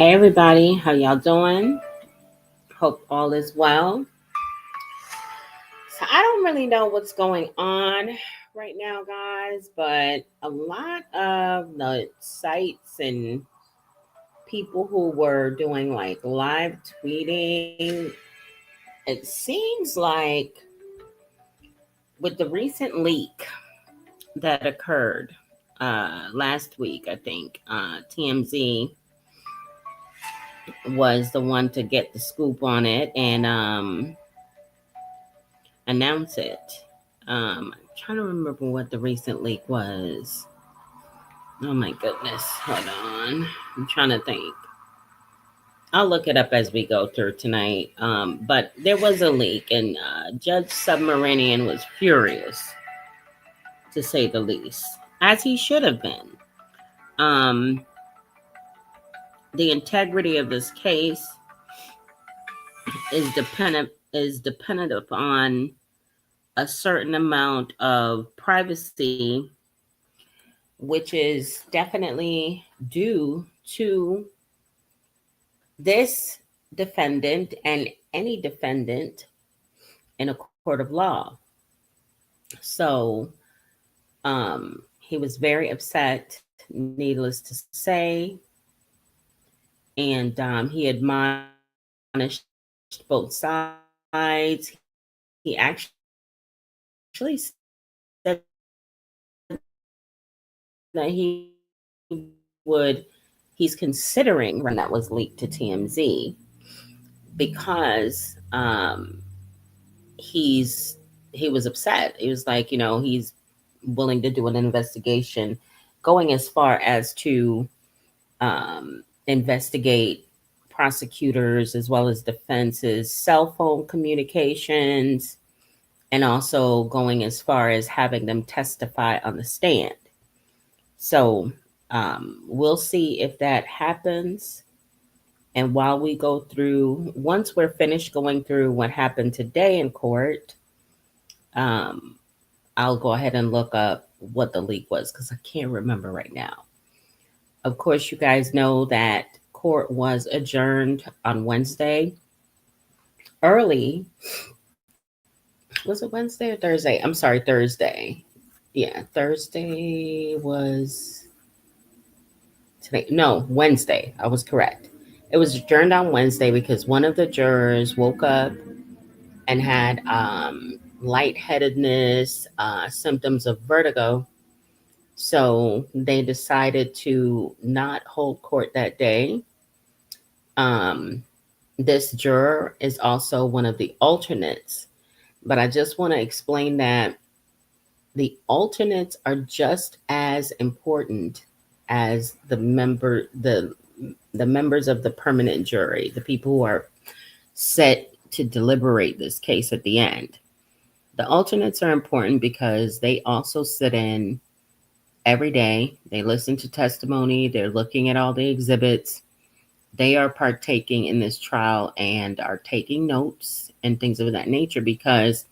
Hey everybody, how y'all doing? Hope all is well. So I don't really know what's going on right now, guys, but a lot of the sites and people who were doing like live tweeting, it seems like with the recent leak that occurred last week, I think TMZ was the one to get the scoop on it and announce it. I'm trying to remember what the recent leak was. Oh my goodness. Hold on. I'm trying to think. I'll look it up as we go through tonight. But there was a leak, and Judge Submarinian was furious, to say the least, as he should have been. Um, the integrity of this case is dependent upon a certain amount of privacy, which is definitely due to this defendant and any defendant in a court of law. So he was very upset, needless to say, and he admonished both sides. He actually said that he's considering that was leaked to TMZ because he was upset. He was like, he's willing to do an investigation, going as far as to investigate prosecutors as well as defense's cell phone communications, and also going as far as having them testify on the stand. So we'll see if that happens. And while we go through, once we're finished going through what happened today in court, um, I'll go ahead and look up what the leak was because I can't remember right now. Of course, you guys know that court was adjourned on Wednesday early. Was it Wednesday or Thursday? I'm sorry, Thursday. Yeah, Thursday was today. No, Wednesday. I was correct. It was adjourned on Wednesday because one of the jurors woke up and had lightheadedness, symptoms of vertigo. So they decided to not hold court that day. Um, this juror is also one of the alternates, but I just want to explain that the alternates are just as important as the members of the permanent jury, the people who are set to deliberate this case at the end. The alternates are important because they also sit in every day. They listen to testimony. They're looking at all the exhibits. They are partaking in this trial and are taking notes and things of that nature because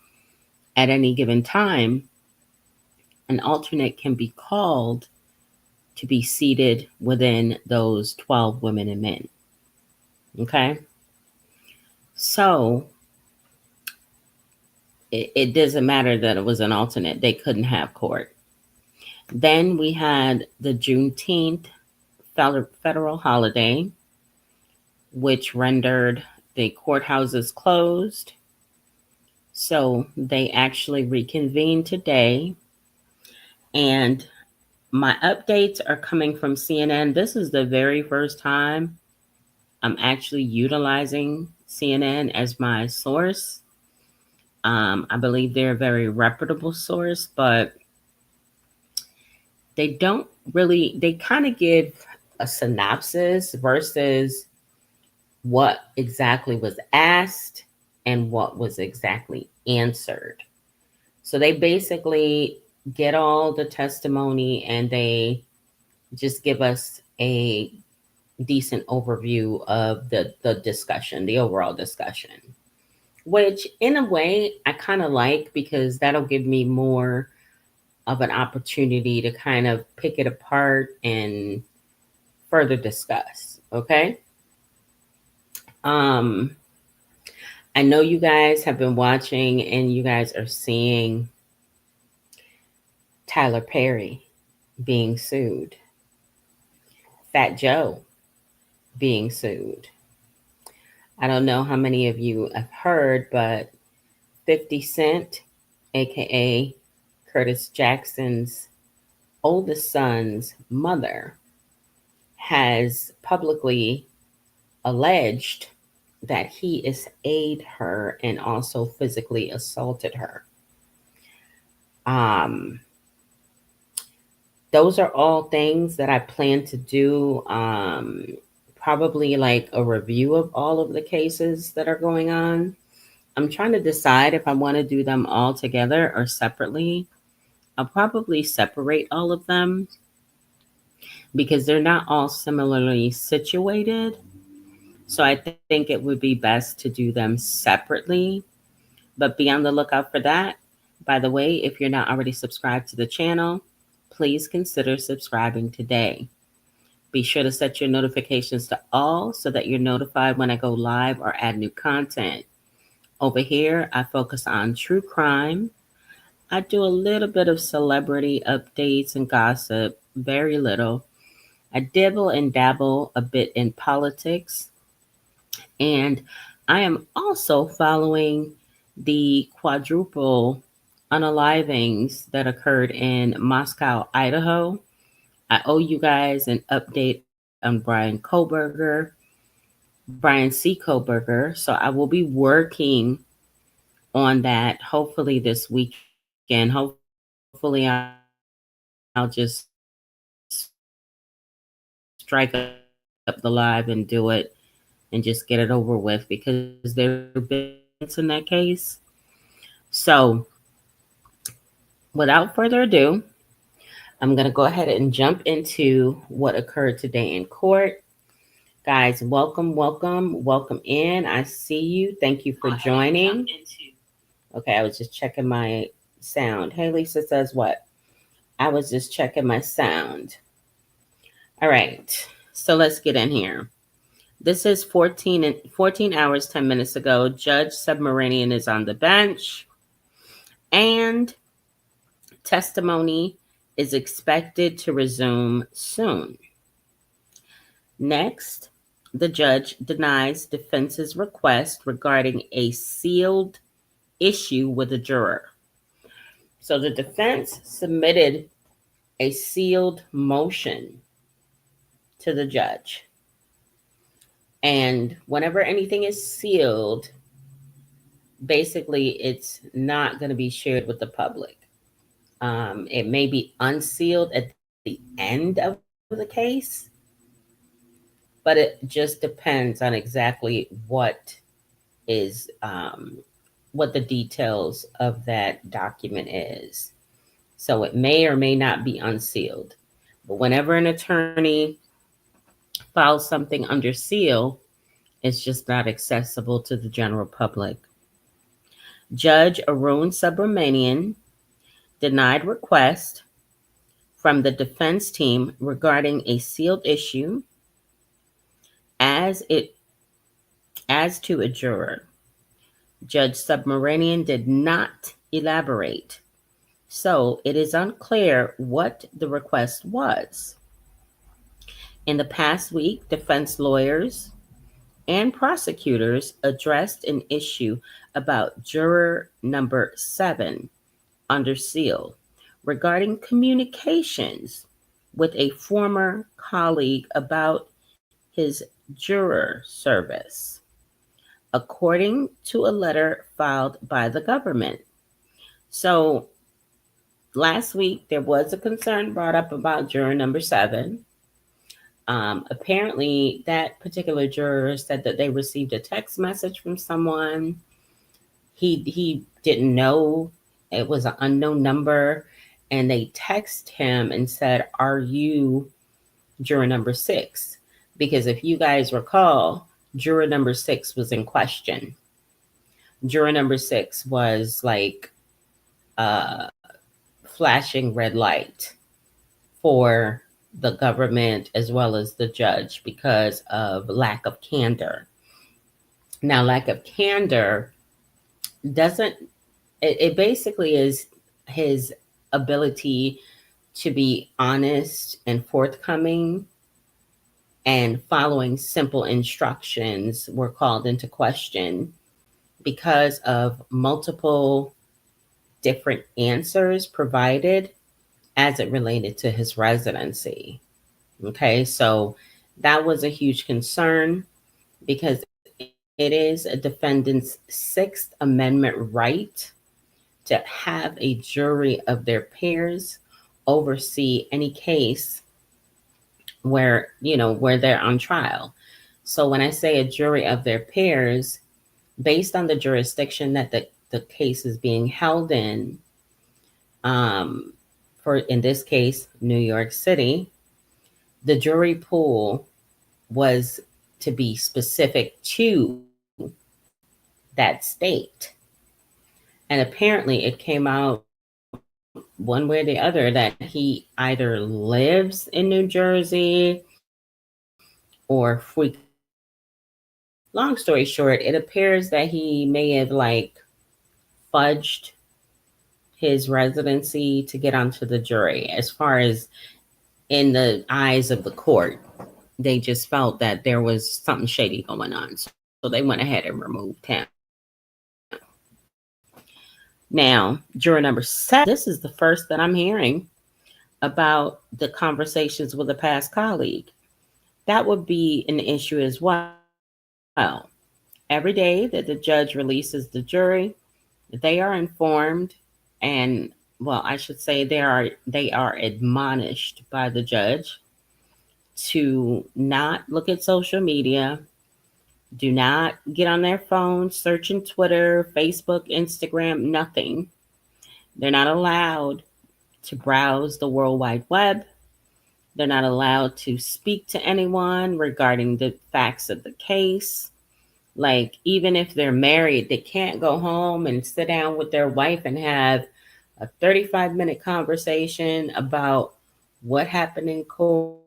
at any given time, an alternate can be called to be seated within those 12 women and men. Okay? So it doesn't matter that it was an alternate. They couldn't have court. Then we had the Juneteenth federal holiday, which rendered the courthouses closed. So they actually reconvened today. And my updates are coming from CNN. This is the very first time I'm actually utilizing CNN as my source. I believe they're a very reputable source, but they kind of give a synopsis versus what exactly was asked and what was exactly answered. So they basically get all the testimony and they just give us a decent overview of the discussion, the overall discussion, which in a way I kind of like because that'll give me more of an opportunity to kind of pick it apart and further discuss. Okay. Um, I know you guys have been watching and you guys are seeing Tyler Perry being sued, Fat Joe being sued. I don't know how many of you have heard, but 50 Cent, aka Curtis Jackson's oldest son's mother, has publicly alleged that he essayed her and also physically assaulted her. Um, those are all things that I plan to do. Probably like a review of all of the cases that are going on. I'm trying to decide if I want to do them all together or separately. I'll probably separate all of them because they're not all similarly situated. So I think it would be best to do them separately. But be on the lookout for that. By the way, if you're not already subscribed to the channel, please consider subscribing today. Be sure to set your notifications to all so that you're notified when I go live or add new content. Over here, I focus on true crime. I do a little bit of celebrity updates and gossip, very little. I dibble and dabble a bit in politics. And I am also following the quadruple unalivings that occurred in Moscow, Idaho. I owe you guys an update on Brian C. Koberger. So I will be working on that hopefully this weekend. Hopefully I'll just strike up the live and do it and just get it over with because there have been in that case. So without further ado, I'm going to go ahead and jump into what occurred today in court. Guys, welcome in. I see you. Thank you for joining. Okay, I was just checking my sound. Hey, Lisa says what? I was just checking my sound. All right, so let's get in here. This is 14 hours, 10 minutes ago. Judge Submarinian is on the bench, and testimony is expected to resume soon. Next, the judge denies defense's request regarding a sealed issue with a juror. So the defense submitted a sealed motion to the judge. And whenever anything is sealed, basically it's not going to be shared with the public. It may be unsealed at the end of the case, but it just depends on exactly what is what the details of that document is. So it may or may not be unsealed. But whenever an attorney files something under seal, it's just not accessible to the general public. Judge Arun Subramanian denied request from the defense team regarding a sealed issue as to a juror. Judge Subramanian did not elaborate, so it is unclear what the request was. In the past week, defense lawyers and prosecutors addressed an issue about juror number 7 under seal regarding communications with a former colleague about his juror service, according to a letter filed by the government. So last week, there was a concern brought up about juror number 7. Apparently, that particular juror said that they received a text message from someone. He didn't know. It was an unknown number. And they text him and said, "Are you juror number 6?" Because if you guys recall, juror number 6 was in question. Juror number 6 was like flashing red light for the government as well as the judge because of lack of candor. Now, lack of candor doesn't, it basically is his ability to be honest and forthcoming, and following simple instructions were called into question because of multiple different answers provided as it related to his residency. Okay, so that was a huge concern because it is a defendant's Sixth Amendment right to have a jury of their peers oversee any case where, where they're on trial. So when I say a jury of their peers, based on the jurisdiction that the case is being held in, um, for in this case, New York City, the jury pool was to be specific to that state. And apparently it came out one way or the other that he either lives in New Jersey or frequently visits. Long story short, it appears that he may have fudged his residency to get onto the jury. As far as in the eyes of the court, they just felt that there was something shady going on. So they went ahead and removed him. Now, juror number 7, this is the first that I'm hearing about the conversations with a past colleague. That would be an issue as well. Every day that the judge releases the jury, they are informed, and well, I should say they are admonished by the judge to not look at social media, do not get on their phones searching Twitter, Facebook, Instagram, nothing. They're not allowed to browse the World Wide Web. They're not allowed to speak to anyone regarding the facts of the case. Like, even if they're married, they can't go home and sit down with their wife and have a 35-minute conversation about what happened in court,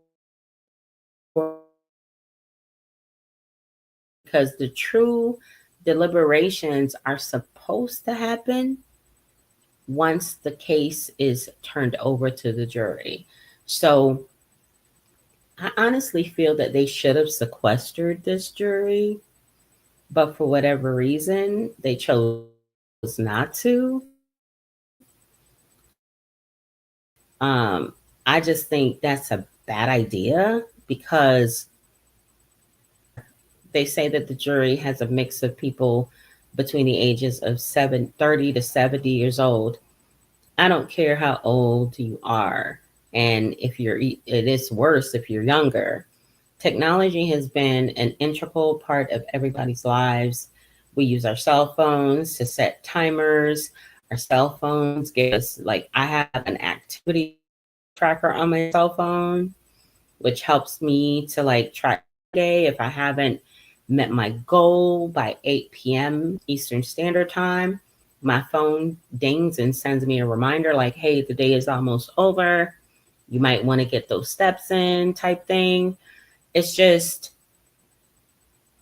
because the true deliberations are supposed to happen once the case is turned over to the jury. So I honestly feel that they should have sequestered this jury, but for whatever reason, they chose not to. I just think that's a bad idea because they say that the jury has a mix of people between the ages of 30 to 70 years old. I don't care how old you are. And it is worse if you're younger. Technology has been an integral part of everybody's lives. We use our cell phones to set timers. Our cell phones give us, I have an activity tracker on my cell phone, which helps me to track my day if I haven't met my goal by 8 p.m. Eastern Standard Time. My phone dings and sends me a reminder like, hey, the day is almost over. You might want to get those steps in, type thing. It's just,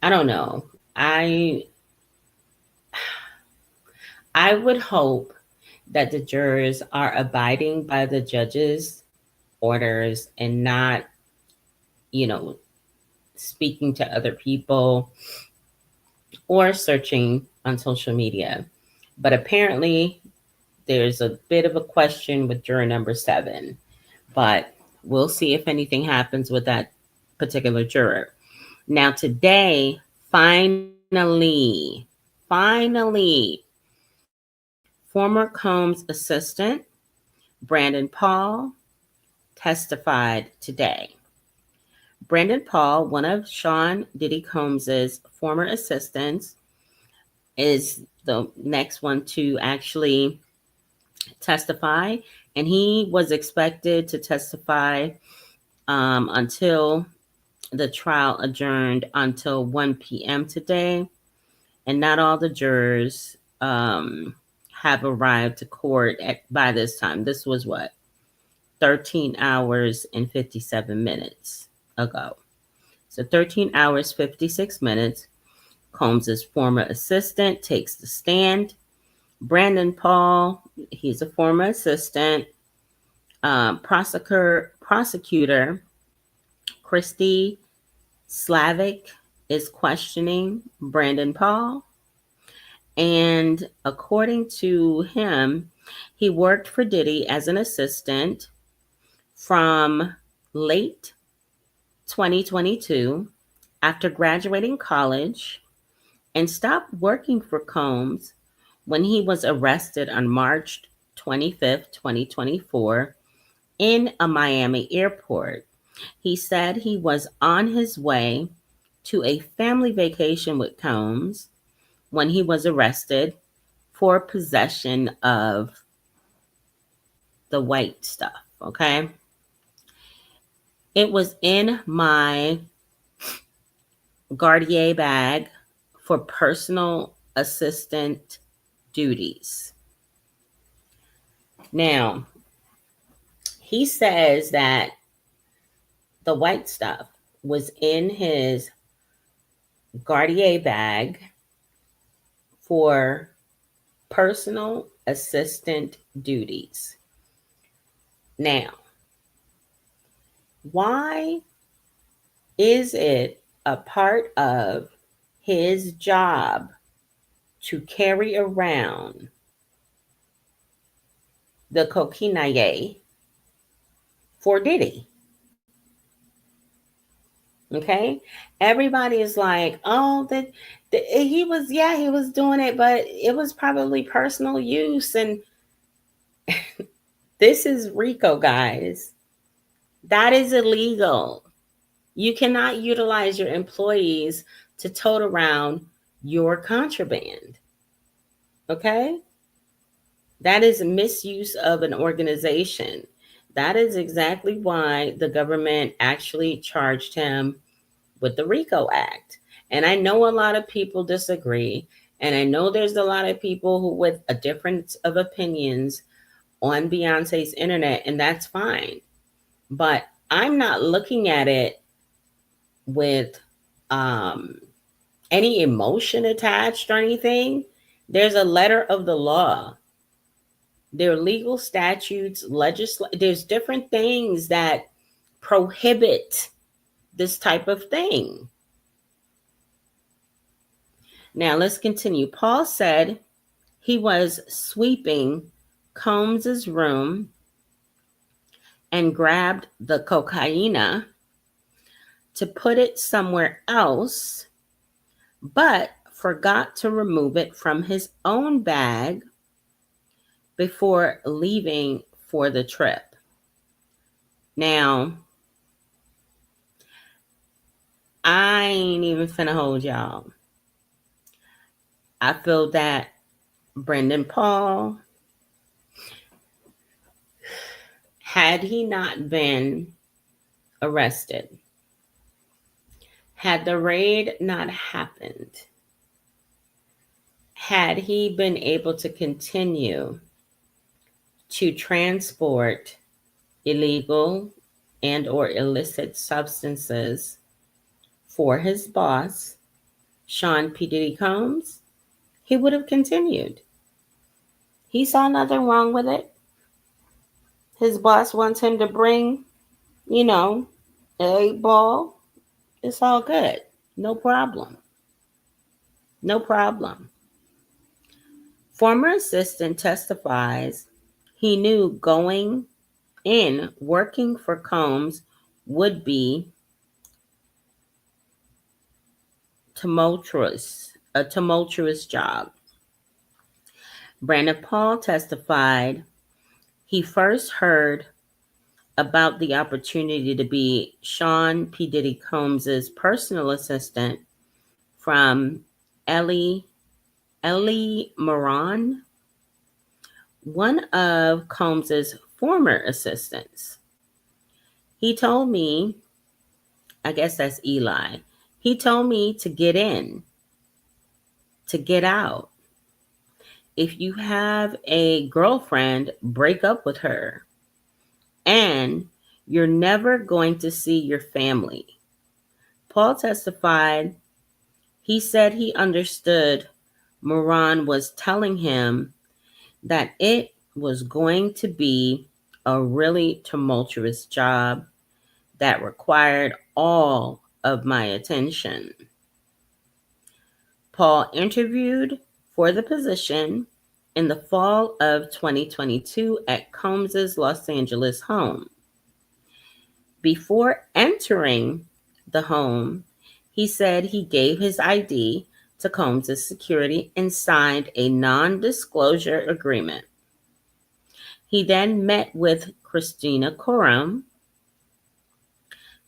I don't know. I would hope that the jurors are abiding by the judge's orders and not, speaking to other people or searching on social media. But apparently, there's a bit of a question with juror number 7. But we'll see if anything happens with that particular juror. Now, today, finally, former Combs assistant Brandon Paul testified today. Brandon Paul, one of Sean Diddy Combs's former assistants, is the next one to actually testify, and he was expected to testify until the trial adjourned until 1 p.m. today, and not all the jurors have arrived to court by this time. This was 13 hours and 57 minutes ago. So 13 hours, 56 minutes. Combs's former assistant, takes the stand. Brandon Paul, he's a former assistant. Prosecutor Christy Slavic is questioning Brandon Paul. And according to him, he worked for Diddy as an assistant from late 2022 after graduating college and stopped working for Combs when he was arrested on March 25th, 2024 in a Miami airport. He said he was on his way to a family vacation with Combs when he was arrested for possession of the white stuff, okay? It was in my Garnier bag for personal assistant duties. Now, he says that the white stuff was in his Garnier bag for personal assistant duties. Now, why is it a part of his job to carry around the cocaine for Diddy? Okay, everybody is like, oh, he was doing it, but it was probably personal use. And this is RICO, guys. That is illegal. You cannot utilize your employees to tote around your contraband. Okay? That is misuse of an organization. That is exactly why the government actually charged him with the RICO Act. And I know a lot of people disagree. And I know there's a lot of people who with a difference of opinions on Beyonce's internet, and that's fine. But I'm not looking at it with any emotion attached or anything. There's a letter of the law. There are legal statutes, there's different things that prohibit this type of thing. Now let's continue. Paul said he was sweeping Combs's room and grabbed the cocaine to put it somewhere else, but forgot to remove it from his own bag before leaving for the trip. Now, I ain't even finna hold y'all. I feel that Brandon Paul, had he not been arrested, had the raid not happened, had he been able to continue to transport illegal and or illicit substances for his boss, Sean P. Diddy Combs, he would have continued. He saw nothing wrong with it. His boss wants him to bring, an 8-ball. It's all good. No problem. No problem. Former assistant testifies he knew going in working for Combs would be a tumultuous job. Brandon Paul testified he first heard about the opportunity to be Sean P. Diddy Combs' personal assistant from Ellie Moran, one of Combs' former assistants. He told me, I guess that's Eli, he told me to get in, to get out. If you have a girlfriend, break up with her. And you're never going to see your family. Paul testified He said he understood Moran was telling him that it was going to be a really tumultuous job that required all of my attention. Paul interviewed for the position in the fall of 2022 at Combs's Los Angeles home. Before entering the home, he said he gave his ID to Combs's security and signed a non-disclosure agreement. He then met with Christina Coram,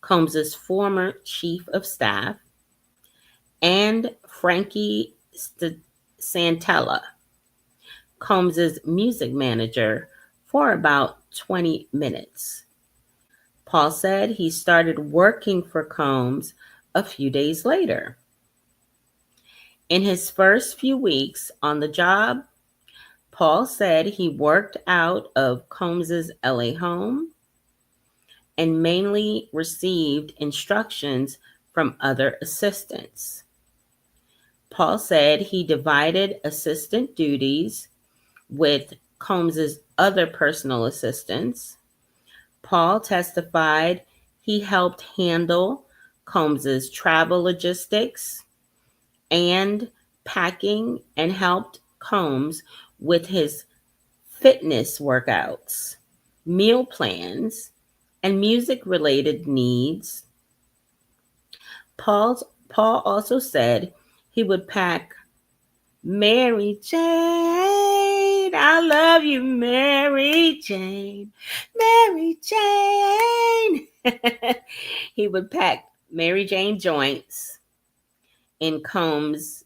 Combs's former chief of staff, and Frankie Santella, Combs's music manager, for about 20 minutes. Paul said he started working for Combs a few days later. In his first few weeks on the job, Paul said he worked out of Combs's LA home and mainly received instructions from other assistants. Paul said he divided assistant duties with Combs's other personal assistants. Paul testified he helped handle Combs's travel logistics and packing and helped Combs with his fitness workouts, meal plans, and music-related needs. Paul also said he would pack Mary Jane. I love you, Mary Jane. Mary Jane. He would pack Mary Jane joints in Combs's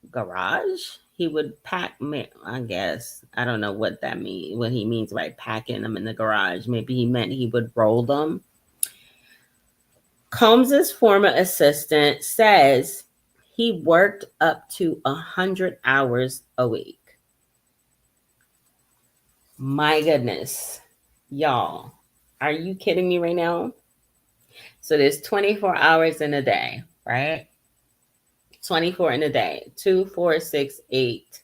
garage. He would pack, I guess, I don't know what that means, what he means by packing them in the garage. Maybe he meant he would roll them. Combs's former assistant says he worked up to 100 hours a week. My goodness, y'all, are you kidding me right now? So there's 24 hours in a day, right? 24 in a day, 2, 4, 6, 8,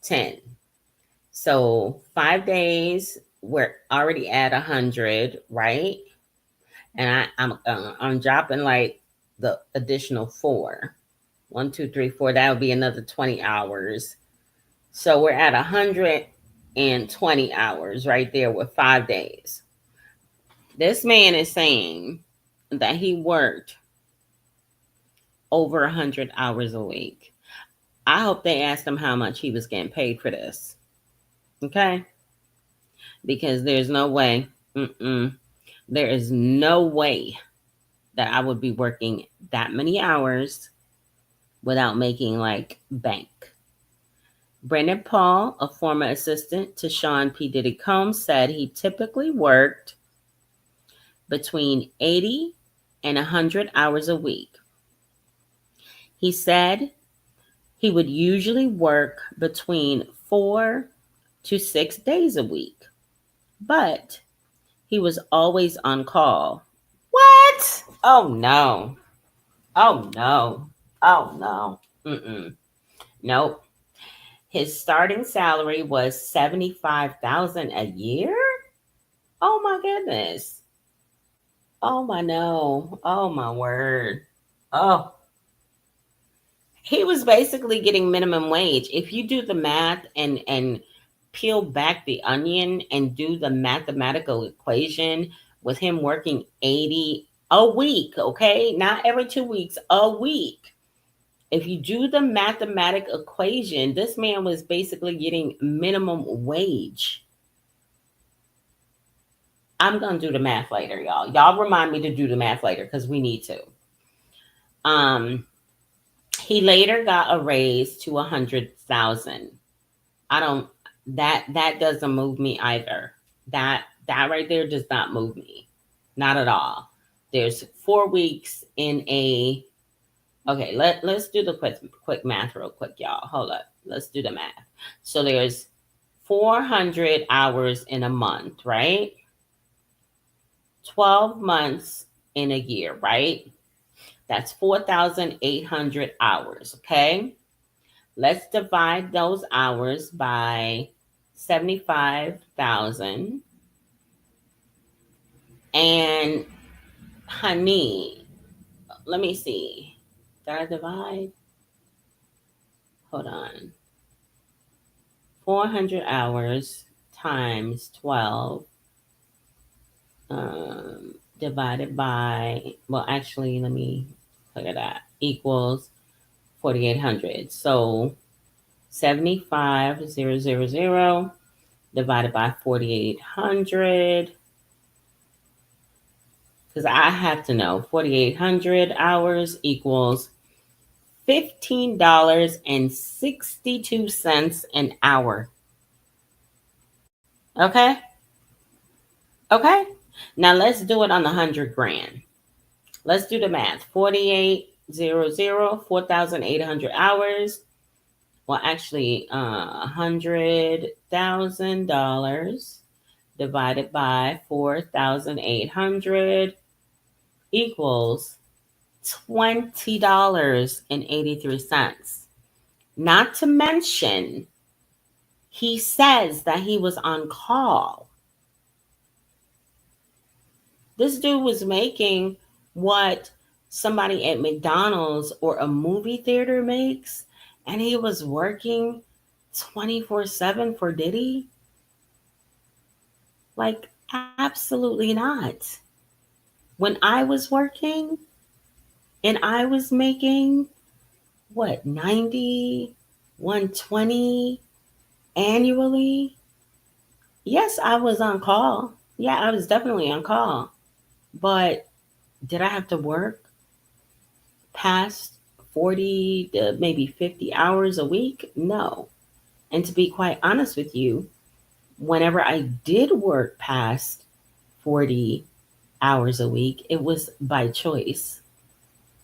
10. So 5 days, we're already at 100, right? And I'm dropping like the additional 4. 1, 2, 3, 4. That would be another 20 hours. So we're at 120 hours right there with 5 days. This man is saying that he worked over 100 hours a week. I hope they asked him how much he was getting paid for this. Okay? Because there's no way. There is no way that I would be working that many hours without making like bank. Brendan Paul, a former assistant to Sean P. Diddy Combs, said he typically worked between 80 and 100 hours a week. He said he would usually work between 4 to 6 days a week, but he was always on call. What? Oh no. Oh no. Oh no. Nope. His starting salary was $75,000 a year. Oh my goodness. Oh my no. Oh my word. Oh. He was basically getting minimum wage. If you do the math and peel back the onion and do the mathematical equation with him working 80 a week, okay? Not every 2 weeks, a week. If you do the mathematical equation, this man was basically getting minimum wage. I'm going to do the math later, y'all. Y'all remind me to do the math later because we need to. He later got a raise to 100,000. That doesn't move me either. That right there does not move me. Not at all. There's 4 weeks in a, okay, let's do the quick math real quick, y'all. Hold up. Let's do the math. So there's 400 hours in a month, right? 12 months in a year, right? That's 4,800 hours, okay? Let's divide those hours by 75,000. And honey, let me see. Did I divide? Hold on. 400 hours times 12 divided by, well, actually, let me look at that, equals 4,800. So 75,000 divided by 4,800, because I have to know 4,800 hours equals $15.62 an hour. Okay? Okay? Now let's do it on the 100 grand. Let's do the math. 4,800, 4,800 hours. Well, actually, $100,000 divided by 4,800 equals $20.83. Not to mention, he says that he was on call. This dude was making what somebody at McDonald's or a movie theater makes, and he was working 24/7 for Diddy? Like, absolutely not. When I was working and I was making what, 90, 120 annually? Yes, I was on call. Yeah, I was definitely on call. But did I have to work past 40 to maybe 50 hours a week? No. And to be quite honest with you, whenever I did work past 40 hours a week, it was by choice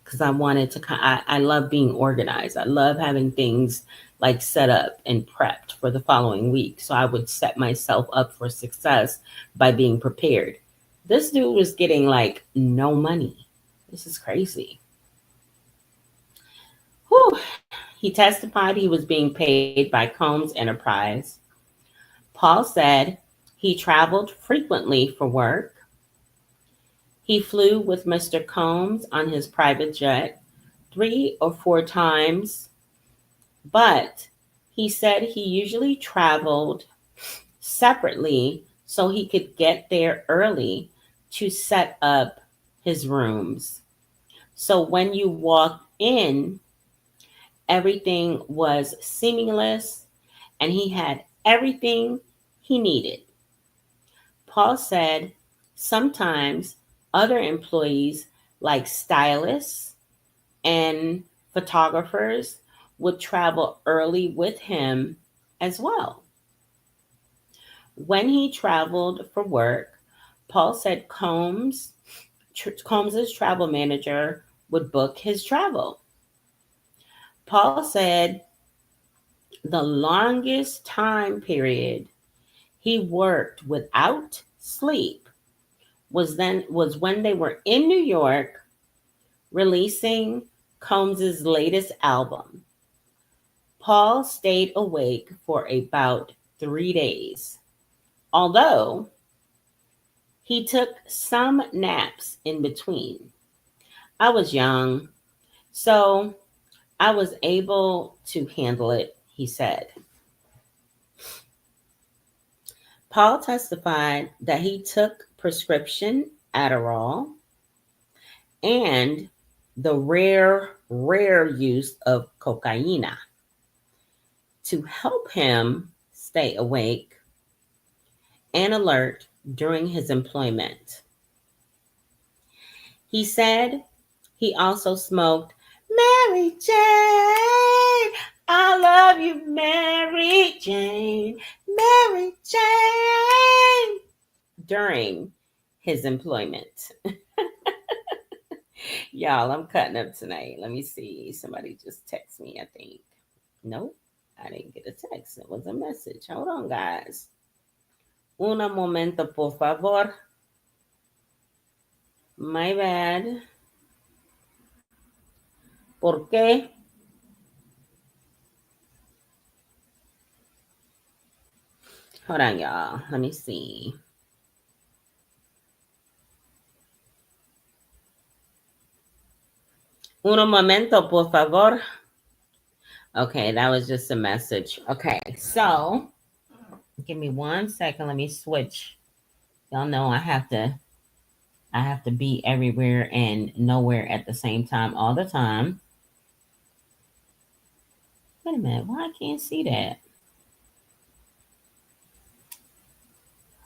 because I wanted to. I love being organized. I love having things like set up and prepped for the following week. So I would set myself up for success by being prepared. This dude was getting like no money. This is crazy. Whew. He testified he was being paid by Combs Enterprise. Paul said he traveled frequently for work. He flew with Mr. Combs on his private jet 3 or 4 times, but he said he usually traveled separately so he could get there early to set up his rooms. So when you walked in, everything was seamless and he had everything he needed. Paul said sometimes other employees, like stylists and photographers, would travel early with him as well. When he traveled for work, Paul said Combs's travel manager would book his travel. Paul said the longest time period he worked without sleep was when they were in New York releasing Combs's latest album. Paul stayed awake for about 3 days, although he took some naps in between. I was young, so I was able to handle it, he said. Paul testified that he took prescription Adderall and the rare use of cocaine to help him stay awake and alert during his employment. He said he also smoked Mary Jane. I love you, Mary Jane. Mary Jane. During his employment. Y'all, I'm cutting up tonight. Let me see. Somebody just text me, I think. Nope, I didn't get a text. It was a message. Hold on, guys. Un momento, por favor. My bad. ¿Por qué? Hold on, y'all. Let me see. Un momento, por favor. Okay, that was just a message. Okay, so give me 1 second. Let me switch. Y'all know I have to be everywhere and nowhere at the same time all the time. Wait a minute, why I can't see that?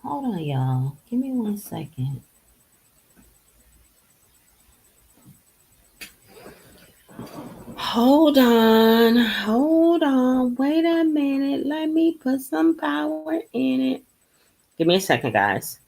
Hold on, y'all. Give me 1 second. Hold on. Wait a minute. Let me put some power in it. Give me a second, guys.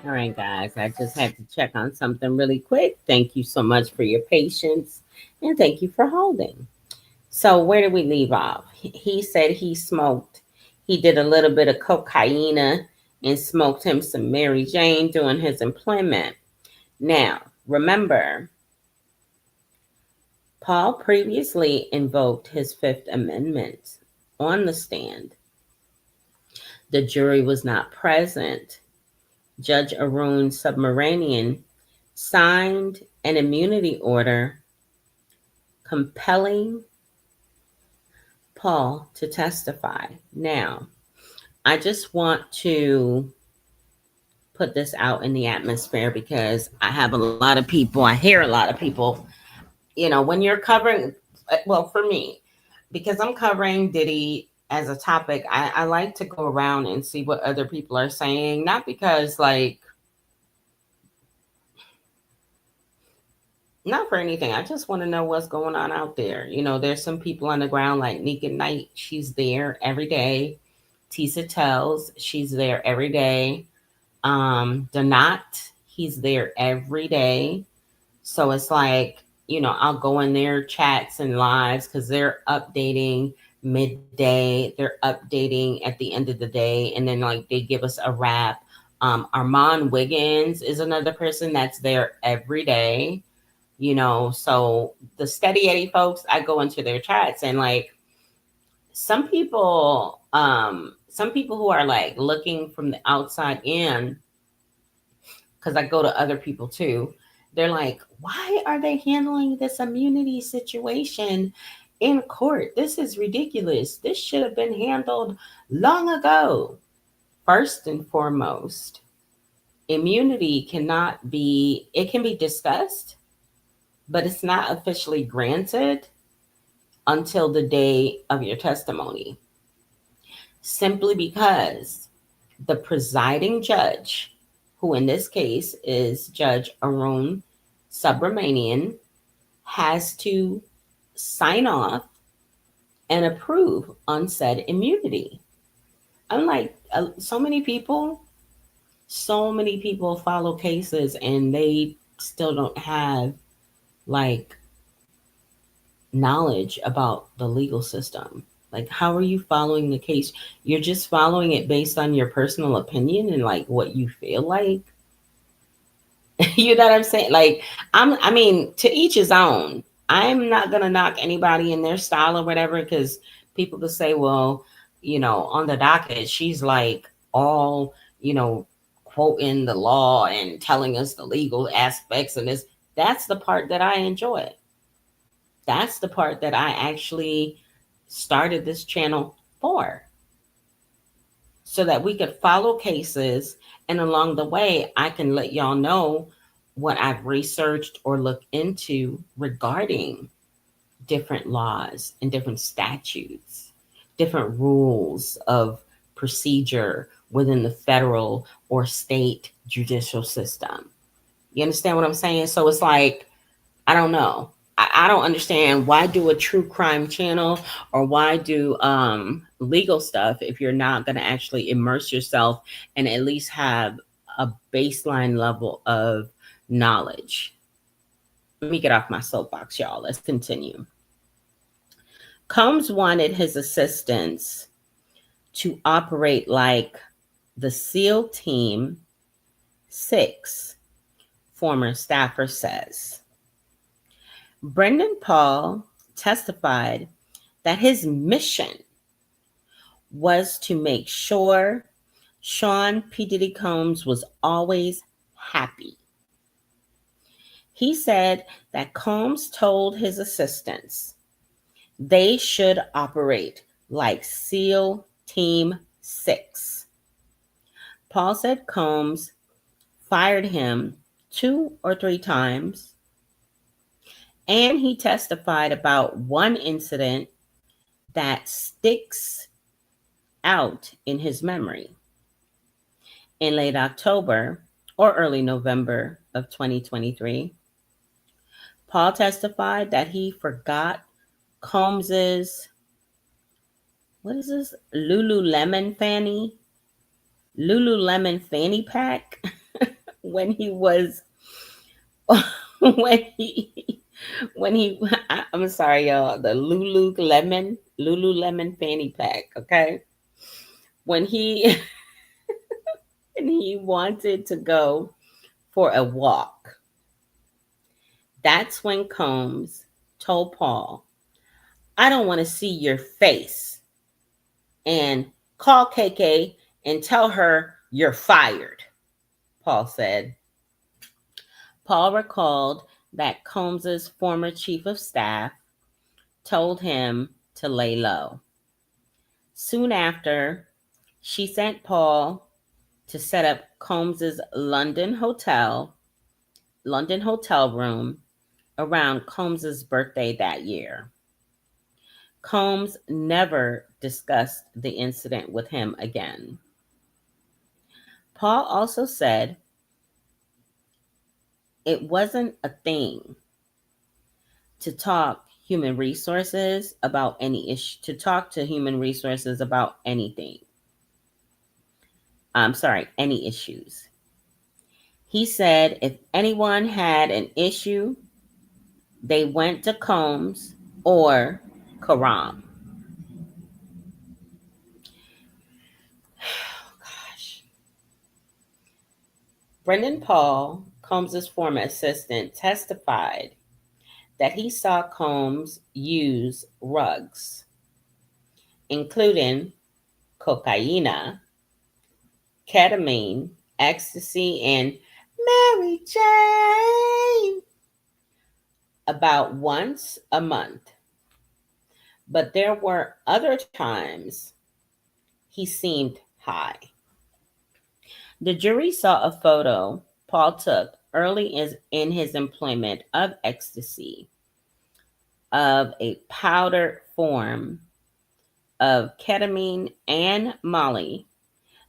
All right, guys, I just had to check on something really quick. Thank you so much for your patience and thank you for holding. So, where did we leave off? He said he smoked, he did a little bit of cocaine and smoked him some Mary Jane during his employment. Now, remember, Paul previously invoked his Fifth Amendment on the stand. The jury was not present. Judge Arun Subramanian signed an immunity order compelling Paul to testify. Now, I just want to put this out in the atmosphere because I have a lot of people, I hear a lot of people, when you're covering, well, for me, because I'm covering Diddy as a topic, I like to go around and see what other people are saying, not because not for anything. I just want to know what's going on out there. There's some people on the ground like Nika Knight. She's there every day. Tisa Tells, she's there every day. Donat, he's there every day. So it's like, I'll go in their chats and lives because they're updating midday. They're updating at the end of the day. And then they give us a wrap. Armand Wiggins is another person that's there every day. So the Steady Eddie folks, I go into their chats and some people who are looking from the outside in, because I go to other people too, they're like, why are they handling this immunity situation in court? This is ridiculous. This should have been handled long ago. First and foremost, immunity it can be discussed, but it's not officially granted until the day of your testimony. Simply because the presiding judge, who in this case is Judge Arun Subramanian, has to sign off and approve on said immunity. I'm like, so many people follow cases and they still don't have knowledge about the legal system. How are you following the case? You're just following it based on your personal opinion and what you feel like. You know what I'm saying? To each his own. I'm not gonna knock anybody in their style or whatever, because people could say, well, on the docket, she's all, quoting the law and telling us the legal aspects and this. That's the part that I enjoy. That's the part that I actually started this channel for, so that we could follow cases, and along the way I can let y'all know what I've researched or looked into regarding different laws and different statutes, different rules of procedure within the federal or state judicial system. You understand what I'm saying? So it's like, I don't know. I don't understand why do a true crime channel or why do legal stuff if you're not going to actually immerse yourself and at least have a baseline level of knowledge. Let me get off my soapbox, y'all. Let's continue. Combs wanted his assistants to operate like the SEAL Team 6, former staffer says. Brendan Paul testified that his mission was to make sure Sean P. Diddy Combs was always happy. He said that Combs told his assistants they should operate like SEAL Team 6. Paul said Combs fired him 2 or 3 times, and he testified about one incident that sticks out in his memory. In late October or early November of 2023, Paul testified that he forgot Combs's, what is this, Lululemon fanny pack when he was when he I'm sorry y'all, the Lululemon fanny pack, okay? When he and he wanted to go for a walk. That's when Combs told Paul, I don't want to see your face, and call KK and tell her you're fired, Paul said. Paul recalled that Combs's former chief of staff told him to lay low. Soon after, she sent Paul to set up Combs's London hotel room around Combs's birthday that year. Combs never discussed the incident with him again. Paul also said it wasn't a thing to talk human resources about any issue, to talk to human resources about anything. Any issues. He said if anyone had an issue, they went to Combs or Karam. Oh, gosh. Brendan Paul, Combs's former assistant, testified that he saw Combs use rugs, including cocaine, ketamine, ecstasy, and Mary Jane, about once a month. But there were other times he seemed high. The jury saw a photo Paul took early in his employment of ecstasy, of a powdered form of ketamine and Molly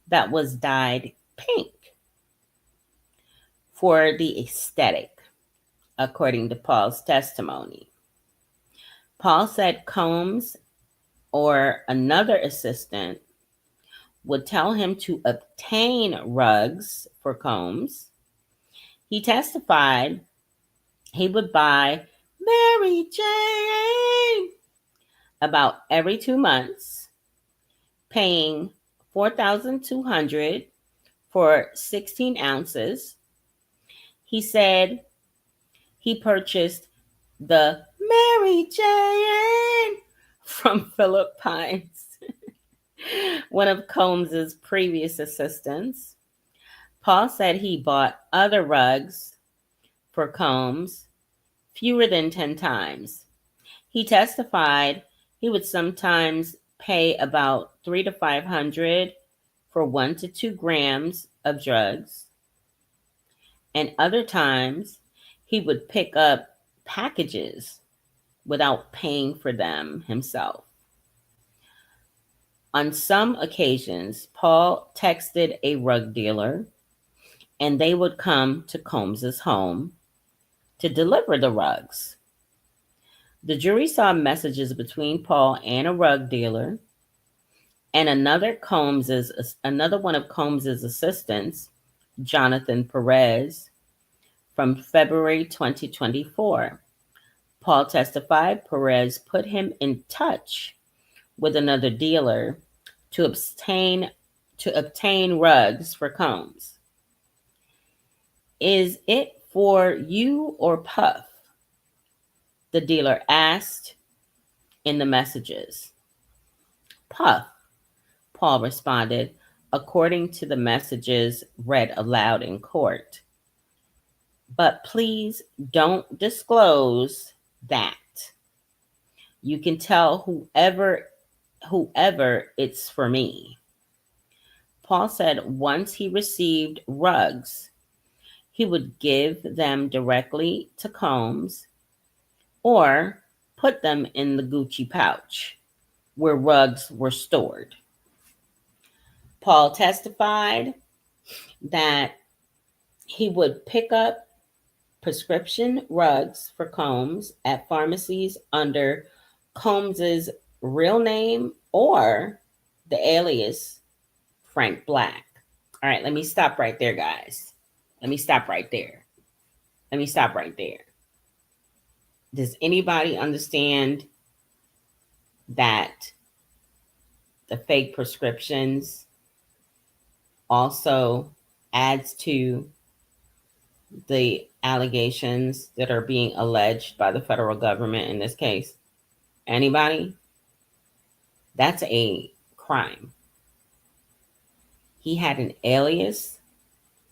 that was dyed pink for the aesthetic, according to Paul's testimony. Paul said Combs or another assistant would tell him to obtain rugs for Combs. He testified he would buy Mary Jane about every 2 months, paying $4,200 for 16 ounces. He said he purchased the Mary Jane from Philip Pines, one of Combs's previous assistants. Paul said he bought other rugs for Combs fewer than 10 times. He testified he would sometimes pay about $300 to $500 for 1 to 2 grams of drugs. And other times, he would pick up packages without paying for them himself. On some occasions, Paul texted a rug dealer, and they would come to Combs's home to deliver the rugs. The jury saw messages between Paul and a rug dealer and another one of Combs's assistants, Jonathan Perez, from February 2024. Paul testified Perez put him in touch with another dealer to obtain rugs for Combs. Is it for you or Puff? The dealer asked in the messages. Puff, Paul responded, according to the messages read aloud in court. But please don't disclose that. You can tell whoever it's for me. Paul said once he received rugs, he would give them directly to Combs or put them in the Gucci pouch where rugs were stored. Paul testified that he would pick up prescription rugs for Combs at pharmacies under Combs's real name or the alias Frank Black. All right, let me stop right there, guys. Let me stop right there. Does anybody understand that the fake prescriptions also adds to the allegations that are being alleged by the federal government in this case? Anybody? That's a crime. He had an alias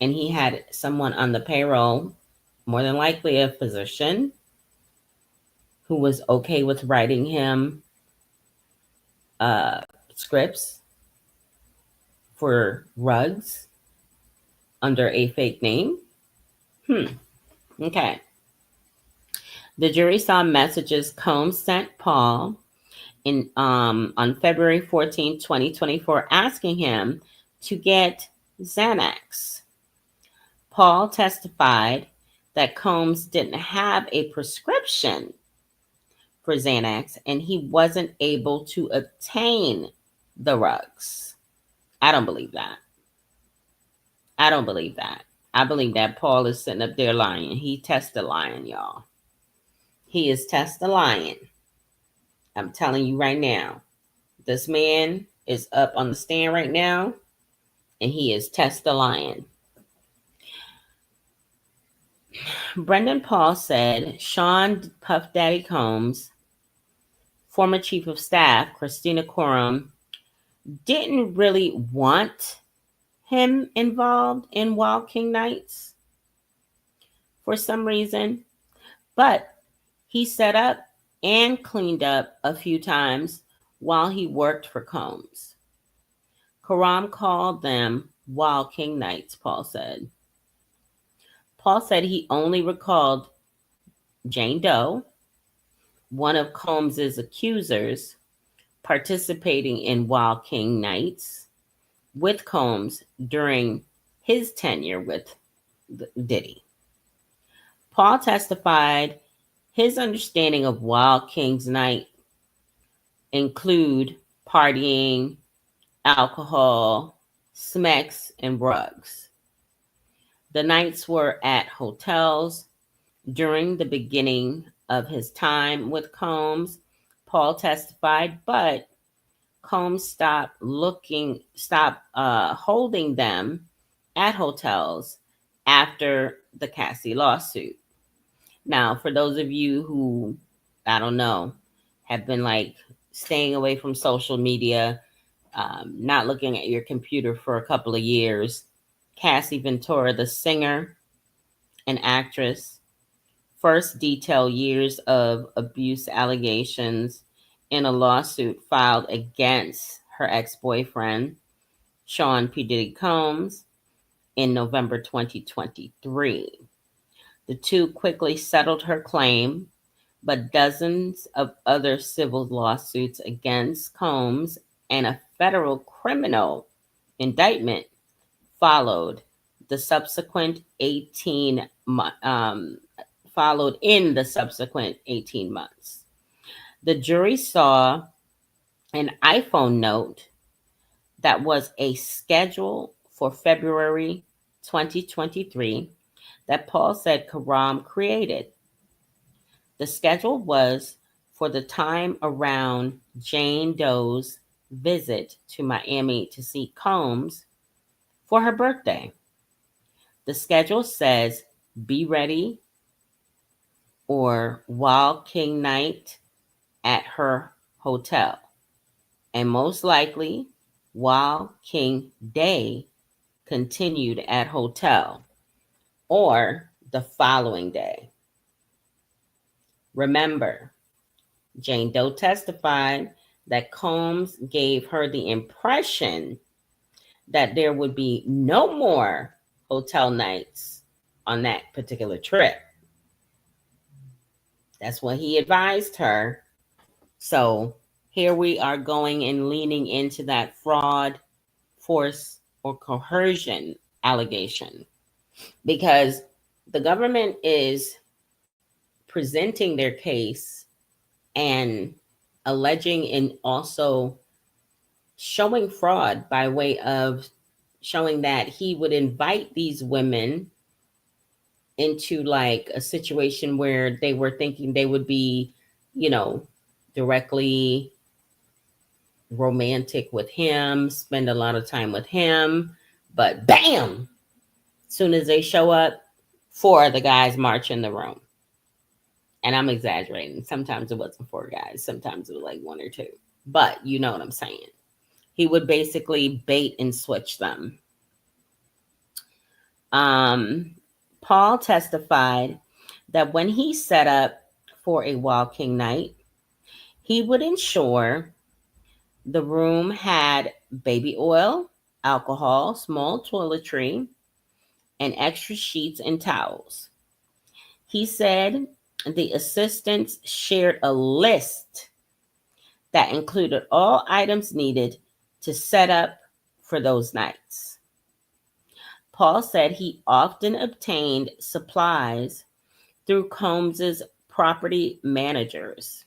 and he had someone on the payroll, more than likely a physician, who was okay with writing him scripts for rugs under a fake name. Okay. The jury saw messages Combs sent Paul on February 14, 2024, asking him to get Xanax. Paul testified that Combs didn't have a prescription for Xanax and he wasn't able to obtain the rugs. I don't believe that. I believe that Paul is sitting up there lying. He tested lying, y'all. He is tested lying. I'm telling you right now. This man is up on the stand right now, and he is tested lying. Brendan Paul said Sean Puff Daddy Combs, former chief of staff Christina Coram, didn't really want him involved in Wild King Nights for some reason, but he set up and cleaned up a few times while he worked for Combs. Coram called them Wild King Nights, Paul said. Paul said he only recalled Jane Doe, one of Combs's accusers, participating in Wild King Nights with Combs during his tenure with Diddy. Paul testified his understanding of Wild King's Night include partying, alcohol, smacks, and rugs. The nights were at hotels. During the beginning of his time with Combs, Paul testified, but Combs stopped holding them at hotels after the Cassie lawsuit. Now, for those of you who, I don't know, have been like staying away from social media, not looking at your computer for a couple of years, Cassie Ventura, the singer and actress, first detailed years of abuse allegations in a lawsuit filed against her ex-boyfriend, Sean P. Diddy Combs, in November 2023. The two quickly settled her claim, but dozens of other civil lawsuits against Combs and a federal criminal indictment followed the subsequent 18 followed in the subsequent 18 months. The jury saw an iPhone note that was a schedule for February 2023 that Paul said Karam created. The schedule was for the time around Jane Doe's visit to Miami to see Combs for her birthday. The schedule says, "Be ready," or "Wild King Night at her hotel," and most likely, "Wild King Day continued at hotel," or the following day. Remember, Jane Doe testified that Combs gave her the impression that there would be no more hotel nights on that particular trip. That's what he advised her. So here we are going and leaning into that fraud, force, or coercion allegation, because the government is presenting their case and alleging and also showing fraud by way of showing that he would invite these women into like a situation where they were thinking they would be, directly romantic with him, spend a lot of time with him, but bam, soon as they show up, 4 of the guys march in the room. And I'm exaggerating. Sometimes it wasn't 4 guys. Sometimes it was like 1 or 2. But you know what I'm saying. He would basically bait and switch them. Paul testified that when he set up for a Wild King night, he would ensure the room had baby oil, alcohol, small toiletry, and extra sheets and towels. He said the assistants shared a list that included all items needed to set up for those nights. Paul said he often obtained supplies through Combs's property managers.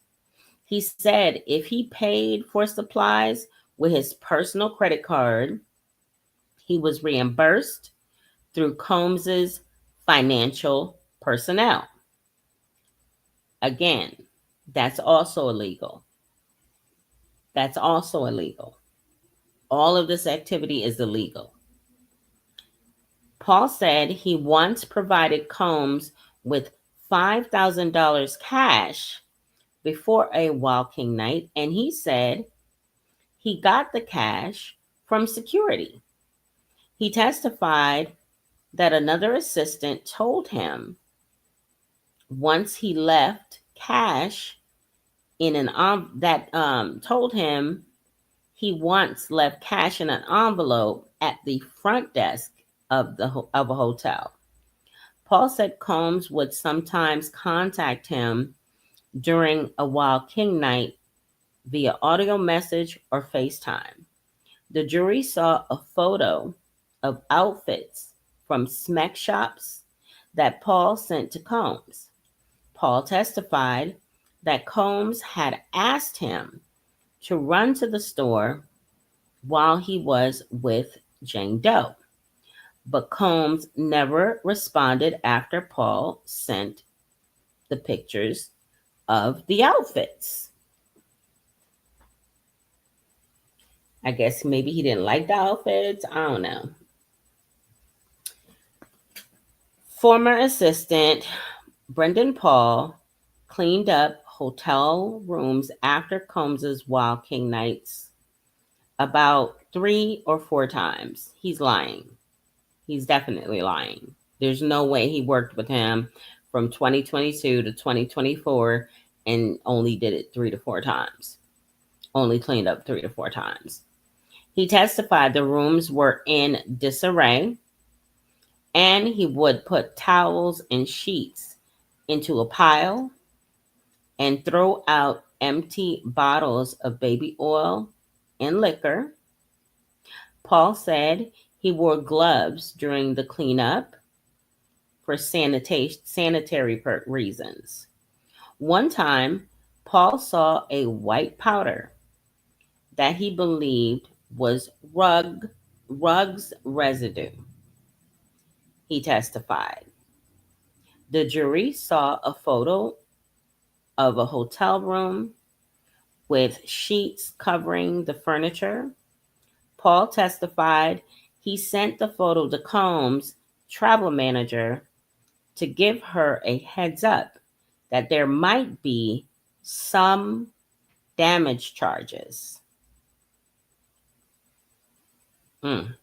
He said if he paid for supplies with his personal credit card, he was reimbursed through Combs's financial personnel. Again, that's also illegal. That's also illegal. All of this activity is illegal. Paul said he once provided Combs with $5,000 cash before a Wild King night, and he said he got the cash from security. He testified that another assistant told him once he left cash in an told him he once left cash in an envelope at the front desk of a hotel. Paul said Combs would sometimes contact him during a Wild King night via audio message or FaceTime. The jury saw a photo of outfits from smack shops that Paul sent to Combs. Paul testified that Combs had asked him to run to the store while he was with Jane Doe, but Combs never responded after Paul sent the pictures of the outfits. I guess maybe he didn't like the outfits. I don't know. Former assistant Brendan Paul cleaned up hotel rooms after Combs's Wild King nights about 3 or 4 times. He's lying. He's definitely lying. There's no way he worked with him from 2022 to 2024 and only did it 3 to 4 times. Only cleaned up 3 to 4 times. He testified the rooms were in disarray And he would put towels and sheets into a pile and throw out empty bottles of baby oil and liquor. Paul said he wore gloves during the cleanup for sanitary reasons. One time, Paul saw a white powder that he believed was Ruggs residue. He testified. The jury saw a photo of a hotel room with sheets covering the furniture. Paul testified he sent the photo to Combs' travel manager to give her a heads up that there might be some damage charges. Mm.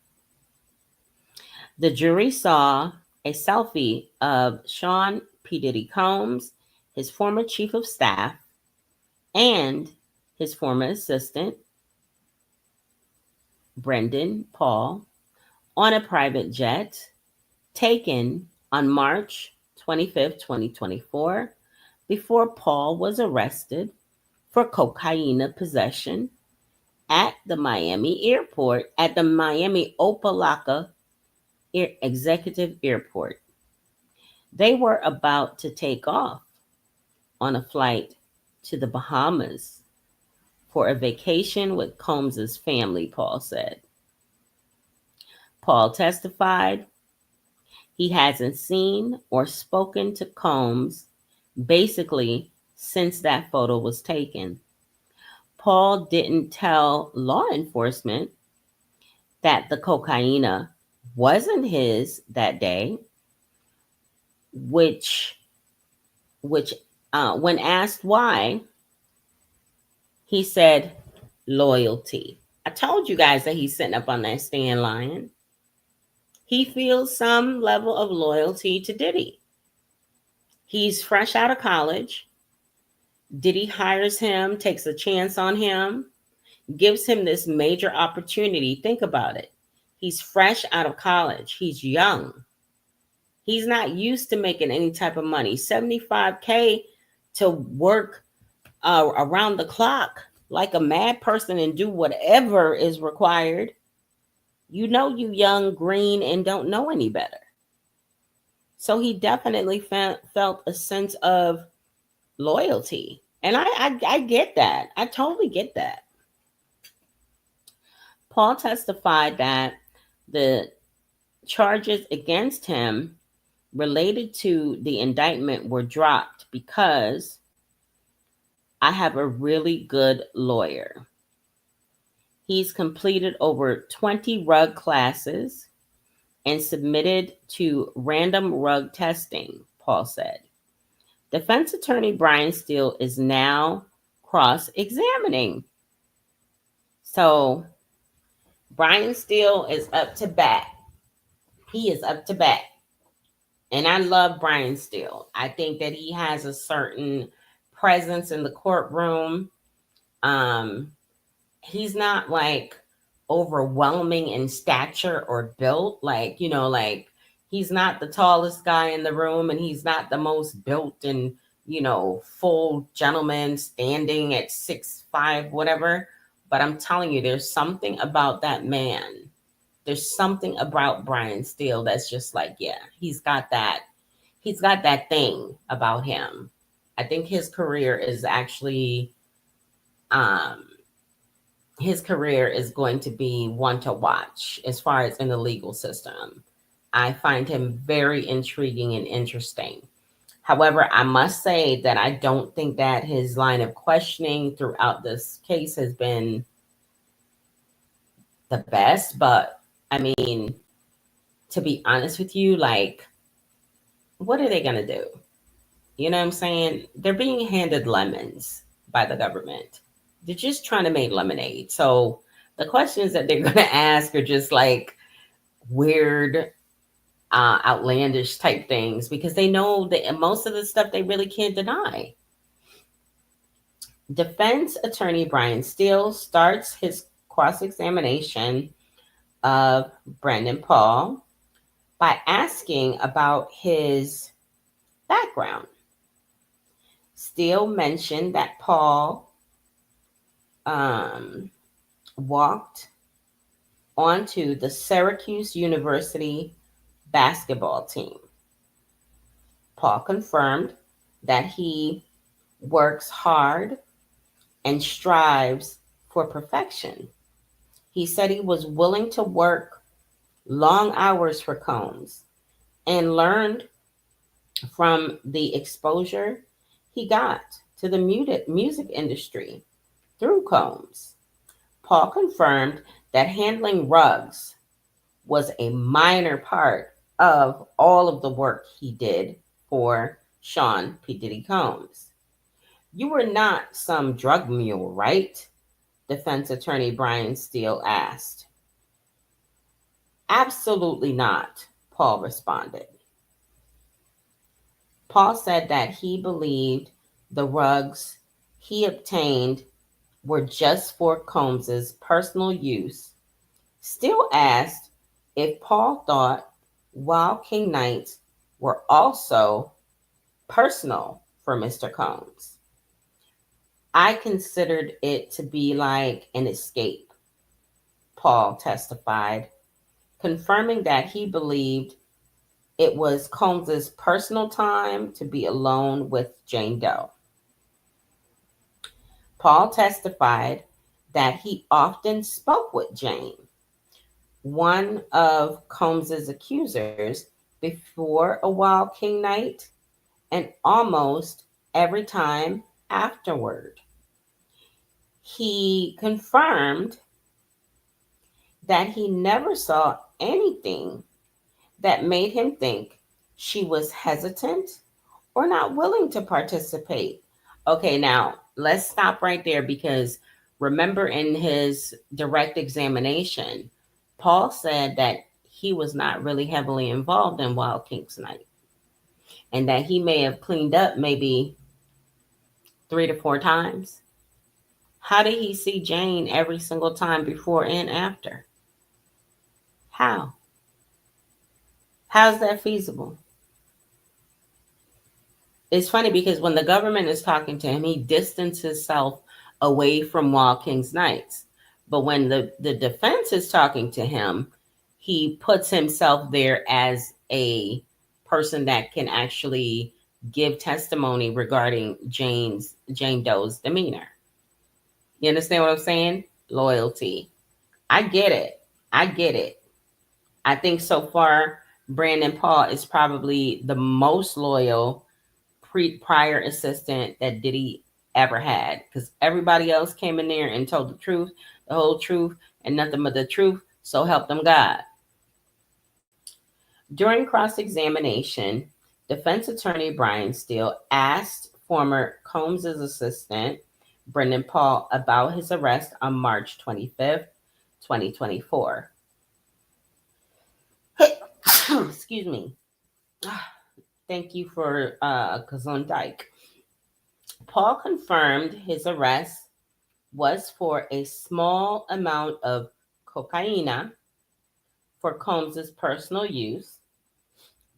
The jury saw a selfie of Sean P. Diddy Combs, his former chief of staff, and his former assistant, Brendan Paul, on a private jet taken on March 25th, 2024, before Paul was arrested for cocaine possession at the Miami Opa-locka Executive Airport. They were about to take off on a flight to the Bahamas for a vacation with Combs's family, Paul said. Paul testified he hasn't seen or spoken to Combs basically since that photo was taken. Paul didn't tell law enforcement that the cocaine wasn't his that day, which when asked why, he said loyalty. I told you guys that he's sitting up on that stand lying. He feels some level of loyalty to Diddy. He's fresh out of college. Diddy hires him, takes a chance on him, gives him this major opportunity. Think about it. He's fresh out of college. He's young. He's not used to making any type of money. $75K to work around the clock like a mad person and do whatever is required. You know you young, green, and don't know any better. So he definitely felt a sense of loyalty. And I get that. I totally get that. Paul testified that the charges against him related to the indictment were dropped because I have a really good lawyer. He's completed over 20 rug classes and submitted to random rug testing, Paul said. Defense attorney Brian Steele is now cross-examining. So Brian Steele is up to bat. He is up to bat. And I love Brian Steele. I think that he has a certain presence in the courtroom. He's not like overwhelming in stature or built. Like, like he's not the tallest guy in the room and he's not the most built and, full gentleman standing at 6'5", whatever. But I'm telling you, there's something about that man. There's something about Brian Steele that's just like, yeah, he's got that thing about him. I think his career is actually, his career is going to be one to watch as far as in the legal system. I find him very intriguing and interesting. However, I must say that I don't think that his line of questioning throughout this case has been the best. But I mean, to be honest with you, like, what are they going to do? You know what I'm saying? They're being handed lemons by the government. They're just trying to make lemonade. So the questions that they're going to ask are just like weird, outlandish type things because they know that most of the stuff they really can't deny. Defense attorney Brian Steele starts his cross-examination of Brendan Paul by asking about his background. Steele mentioned that Paul um, walked onto the Syracuse University basketball team. Paul confirmed that he works hard and strives for perfection. He said he was willing to work long hours for Combs and learned from the exposure he got to the music industry through Combs. Paul confirmed that handling rugs was a minor part of all of the work he did for Sean P. Diddy Combs. You were not some drug mule, right? Defense attorney Brian Steele asked. Absolutely not, Paul responded. Paul said that he believed the rugs he obtained were just for Combs's personal use. Steele asked if Paul thought Wild King nights were also personal for Mr. Combs. I considered it to be like an escape, Paul testified, confirming that he believed it was Combs's personal time to be alone with Jane Doe. Paul testified that he often spoke with Jane, one of Combs's accusers, before a Wild King night and almost every time afterward. He confirmed that he never saw anything that made him think she was hesitant or not willing to participate. Okay, now let's stop right there because remember in his direct examination, Paul said that he was not really heavily involved in Wild King's Night and that he may have cleaned up maybe 3 to 4 times. How did he see Jane every single time before and after? How? How's that feasible? It's funny because when the government is talking to him, he distances himself away from Wild King's Nights. But when the defense is talking to him, he puts himself there as a person that can actually give testimony regarding Jane Doe's demeanor. You understand what I'm saying? Loyalty. I get it. I get it. I think so far, Brandon Paul is probably the most loyal prior assistant that Diddy ever had because everybody else came in there and told the truth, the whole truth, and nothing but the truth. So help them God. During cross-examination, defense attorney Brian Steele asked former Combs's assistant, Brendan Paul, about his arrest on March 25th, 2024. Excuse me. Thank you for Gesundheit. Paul confirmed his arrest was for a small amount of cocaine for Combs's personal use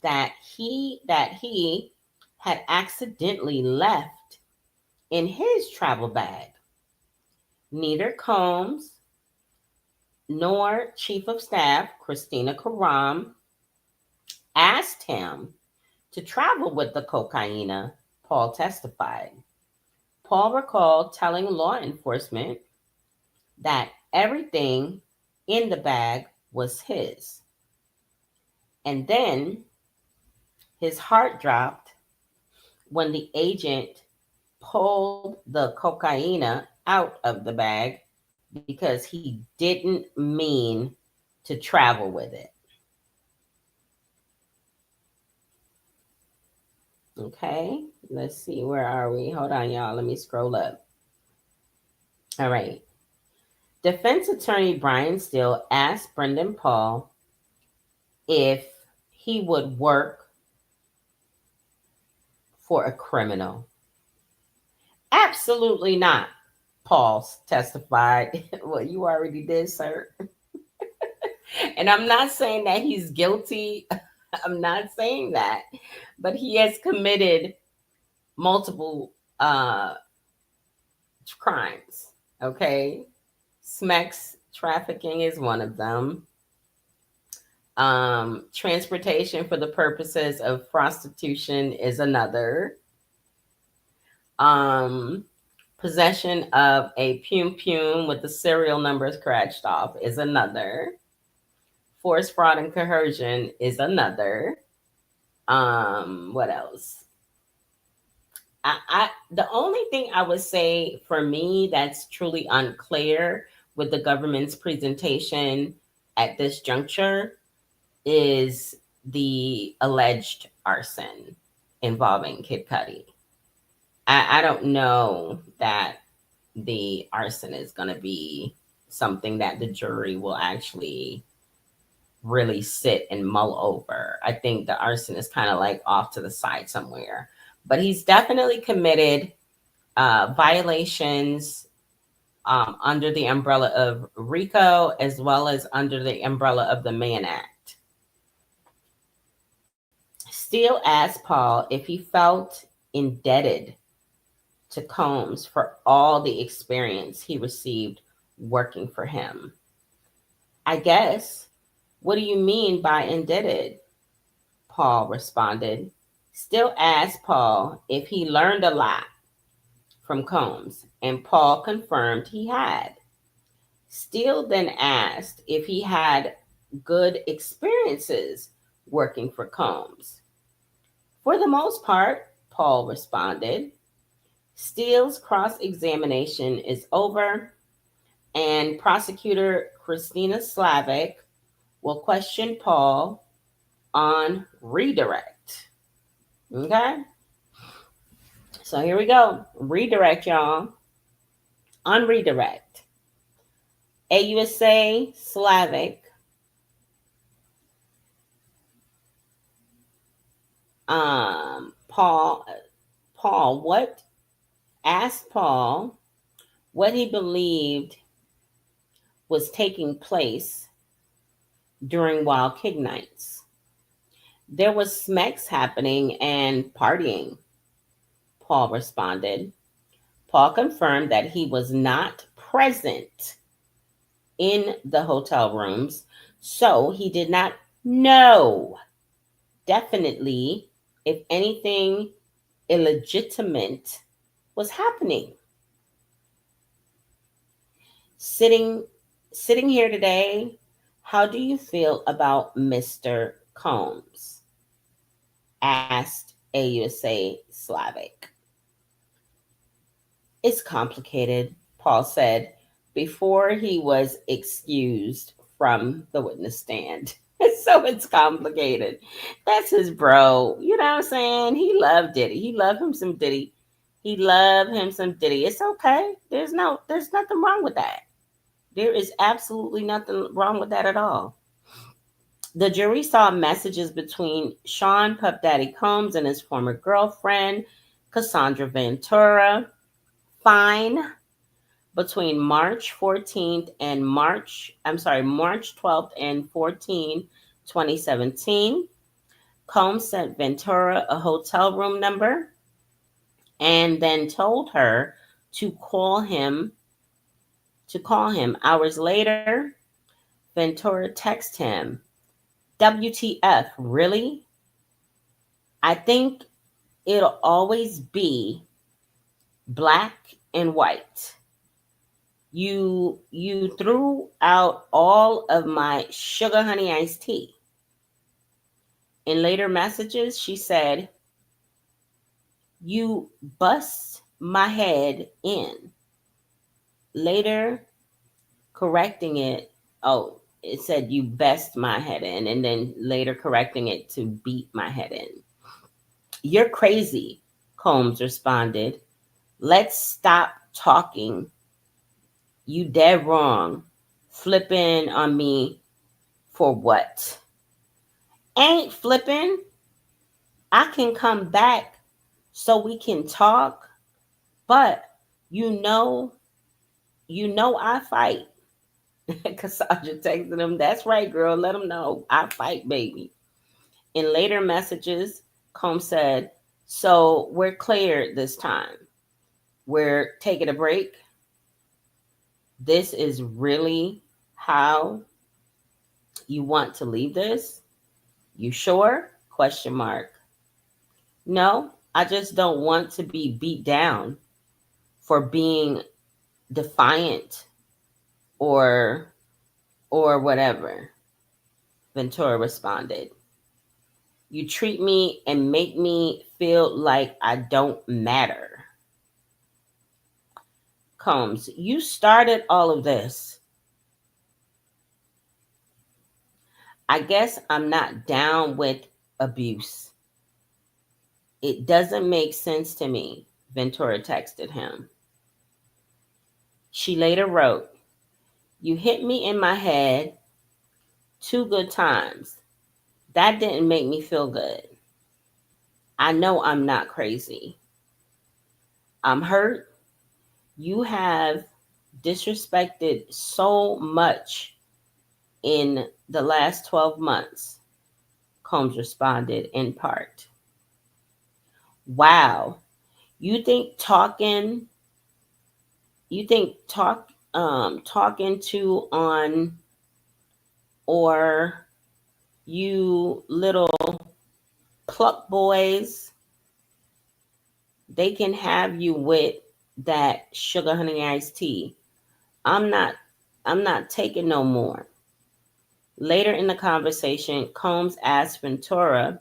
that he had accidentally left in his travel bag. Neither Combs nor Chief of Staff Christina Karam asked him to travel with the cocaine, Paul testified. Paul recalled telling law enforcement that everything in the bag was his. And then his heart dropped when the agent pulled the cocaine out of the bag because he didn't mean to travel with it. Okay, let's see, where are we? Hold on, y'all. Let me scroll up. All right. Defense attorney Brian Steele asked Brendan Paul if he would work for a criminal. Absolutely not, Paul testified. Well, you already did, sir. And I'm not saying that he's guilty I'm not saying that, but he has committed multiple crimes. Okay, Smex trafficking is one of them. Transportation for the purposes of prostitution is another. Um, Possession of a pum pum with the serial number scratched off is another. Force, fraud, and coercion is another. What else? The only thing I would say for me that's truly unclear with the government's presentation at this juncture is the alleged arson involving Kid Cudi. I don't know that the arson is going to be something that the jury will actually really sit and mull over. I think the arson is kind of like off to the side somewhere. But he's definitely committed violations under the umbrella of RICO as well as under the umbrella of the Mann Act. Steele asked Paul if he felt indebted to Combs for all the experience he received working for him. I guess. What do you mean by indebted? Paul responded. Steele asked Paul if he learned a lot from Combs, and Paul confirmed he had. Steele then asked if he had good experiences working for Combs. For the most part, Paul responded. Steele's cross examination is over, and prosecutor Christina Slavic will question Paul on redirect. Okay? So here we go. Redirect, y'all. On redirect. AUSA Slavic Paul what asked Paul what he believed was taking place during Wild Kid Nights. There was smecks happening and partying, Paul responded. Paul confirmed that he was not present in the hotel rooms, so he did not know definitely if anything illegitimate was happening. Sitting here today, how do you feel about Mr. Combs? Asked AUSA Slavic. It's complicated, Paul said before he was excused from the witness stand. So it's complicated. That's his bro. You know what I'm saying? He loved Diddy. He loved him some Diddy. He loved him some Diddy. It's okay. There's nothing wrong with that. There is absolutely nothing wrong with that at all. The jury saw messages between Sean Puff Daddy Combs and his former girlfriend, Cassandra Ventura, Fine, between March 14th and March 12th and 14th, 2017. Combs sent Ventura a hotel room number and then told her to call him. Hours later, Ventura texted him, WTF, really? I think it'll always be black and white. You threw out all of my sugar honey iced tea. In later messages, she said, you bust my head in. Later correcting it, it said you best my head in, and then later correcting it to beat my head in. You're crazy, Combs responded. Let's stop talking. You dead wrong. Flipping on me for what? Ain't flipping. I can come back so we can talk, but you know I fight. Cassandra texted him, that's right, girl. Let him know. I fight, baby. In later messages, Combs said, "So we're clear this time. We're taking a break. This is really how you want to leave this? You sure?" Question mark. No, I just don't want to be beat down for being defiant or whatever. Ventura responded. You treat me and make me feel like I don't matter. Combs, you started all of this. I guess I'm not down with abuse. It doesn't make sense to me, Ventura texted him. She later wrote, "You hit me in my head 2 good times. That didn't make me feel good. I know I'm not crazy. I'm hurt. You have disrespected so much in the last 12 months," Combs responded in part. Wow. You think talking you think talking to on or you little pluck boys, they can have you with that sugar honey iced tea. I'm not I'm not taking no more. Later in the conversation, Combs asked Ventura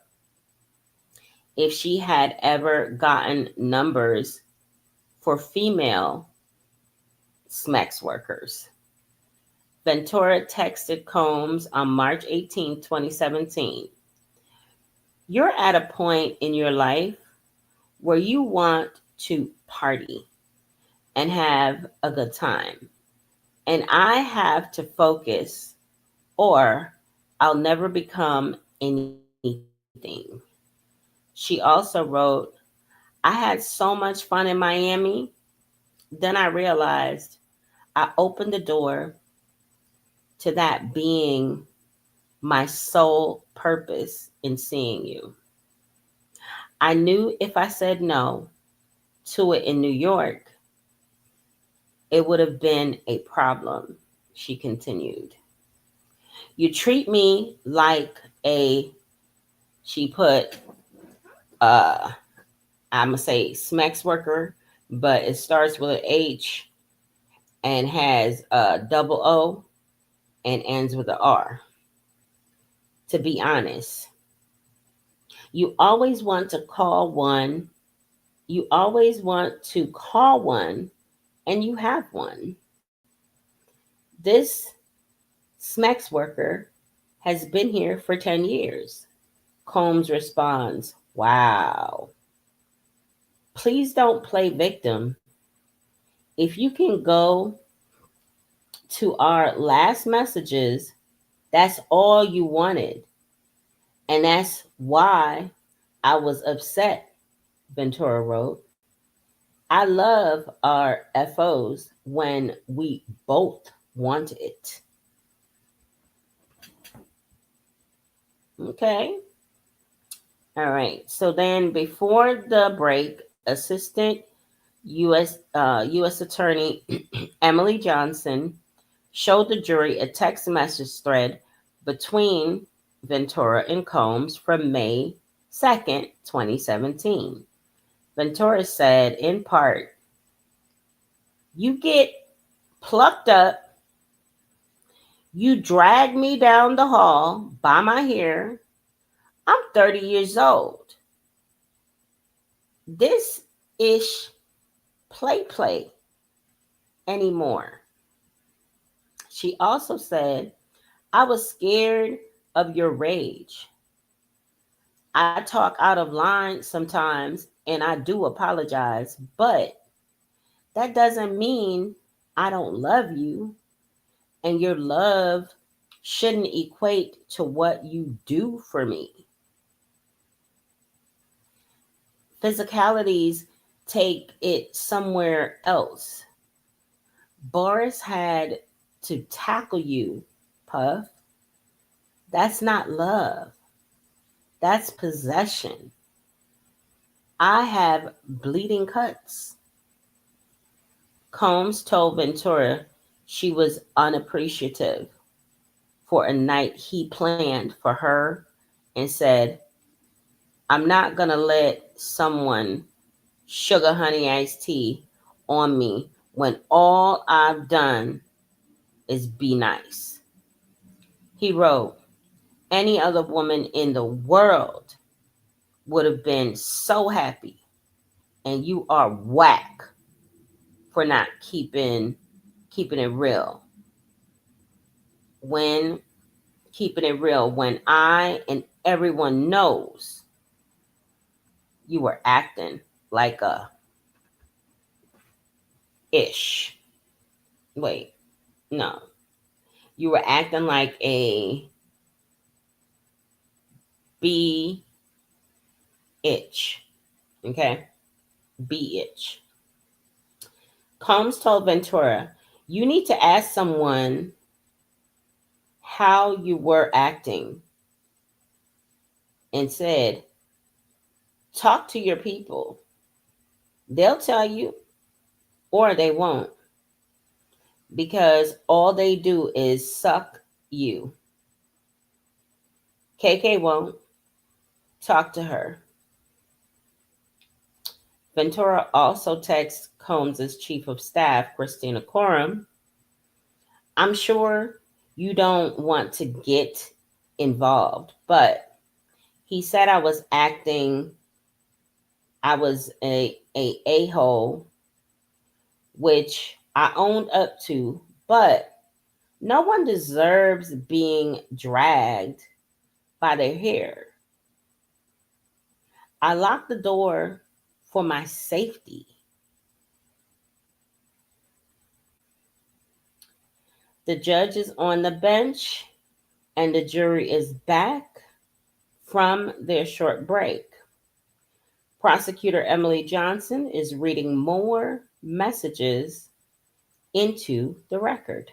if she had ever gotten numbers for female SMEX workers. Ventura texted Combs on March 18, 2017. You're at a point in your life where you want to party and have a good time. And I have to focus or I'll never become anything. She also wrote, I had so much fun in Miami. Then I realized I opened the door to that being my sole purpose in seeing you. I knew if I said no to it in New York, it would have been a problem, she continued. You treat me like a, she put, I'm going to say SMEX worker, but it starts with an H and has a double O and ends with an R. To be honest, you always want to call one, you always want to call one, and you have one. This SMEX worker has been here for 10 years. Combs responds, wow. Please don't play victim. If you can go to our last messages, that's all you wanted. And that's why I was upset, Ventura wrote. I love our FOs when we both want it. Okay. All right. So then before the break, Assistant U.S. Attorney Emily Johnson showed the jury a text message thread between Ventura and Combs from May 2nd, 2017. Ventura said, in part, you get plucked up, you drag me down the hall by my hair. I'm 30 years old. This ish play anymore. She also said, I was scared of your rage. I talk out of line sometimes and I do apologize, but that doesn't mean I don't love you, and your love shouldn't equate to what you do for me. Physicalities take it somewhere else. Boris had to tackle you, Puff. That's not love. That's possession. I have bleeding cuts. Combs told Ventura she was unappreciative for a night he planned for her and said, I'm not going to let someone sugar honey iced tea on me when all I've done is be nice. He wrote, any other woman in the world would have been so happy, and you are whack for not keeping it real. When keeping it real, when I and everyone knows you were acting like a ish. Wait, no. You were acting like a B itch. Okay? B itch. Combs told Ventura, you need to ask someone how you were acting and said, talk to your people. They'll tell you or they won't because all they do is suck you. KK won't talk to her. Ventura also texts Combs' chief of staff, Christina Coram. I'm sure you don't want to get involved, but he said I was a-hole, which I owned up to, but no one deserves being dragged by their hair. I locked the door for my safety. The judge is on the bench and the jury is back from their short break. Prosecutor Emily Johnson is reading more messages into the record.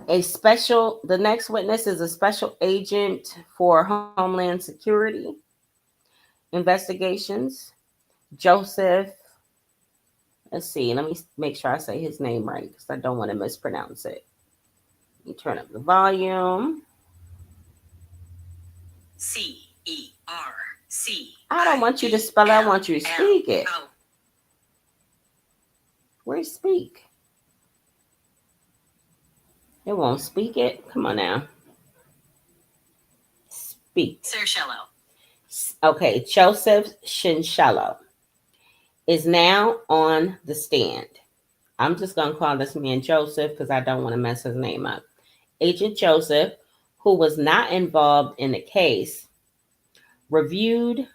The next witness is a special agent for Homeland Security investigations, Joseph. Let's see, let me make sure I say his name right because I don't want to mispronounce it. Let me turn up the volume. C-E-R-C. I don't want you to spell it, I want you to speak it. Where's speak? It won't speak it. Come on now. Speak. Cianciarulo. Okay, Joseph Cianciarulo is now on the stand. I'm just going to call this man Joseph because I don't want to mess his name up. Agent Joseph, who was not involved in the case, reviewed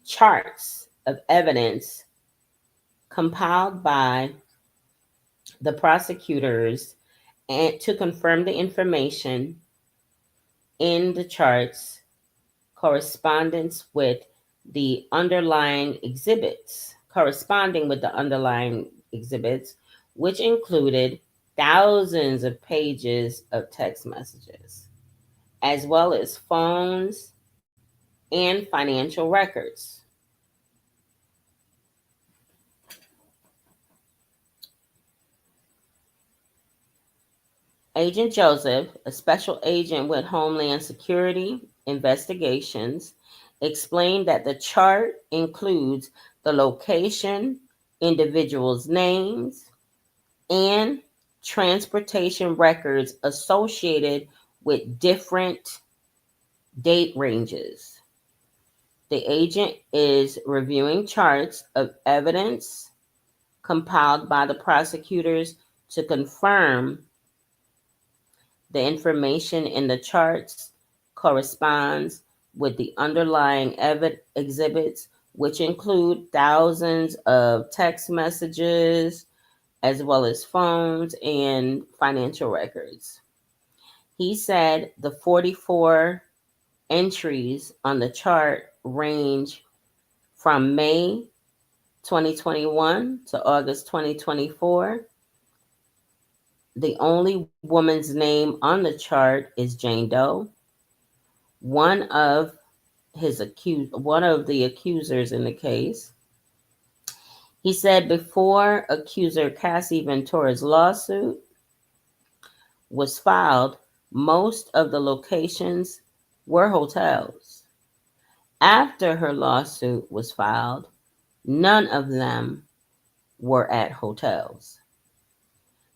charts of evidence compiled by the prosecutors and to confirm the information in the charts corresponding with the underlying exhibits, which included thousands of pages of text messages, as well as phones and financial records. Agent Joseph, a special agent with Homeland Security investigations, explained that the chart includes the location, individuals' names, and transportation records associated with different date ranges. The agent is reviewing charts of evidence compiled by the prosecutors to confirm the information in the charts corresponds with the underlying exhibits, which include thousands of text messages, as well as phones and financial records. He said the 44 entries on the chart range from May 2021 to August 2024. The only woman's name on the chart is Jane Doe. One of one of the accusers in the case, he said before accuser Cassie Ventura's lawsuit was filed, most of the locations were hotels. After her lawsuit was filed, none of them were at hotels.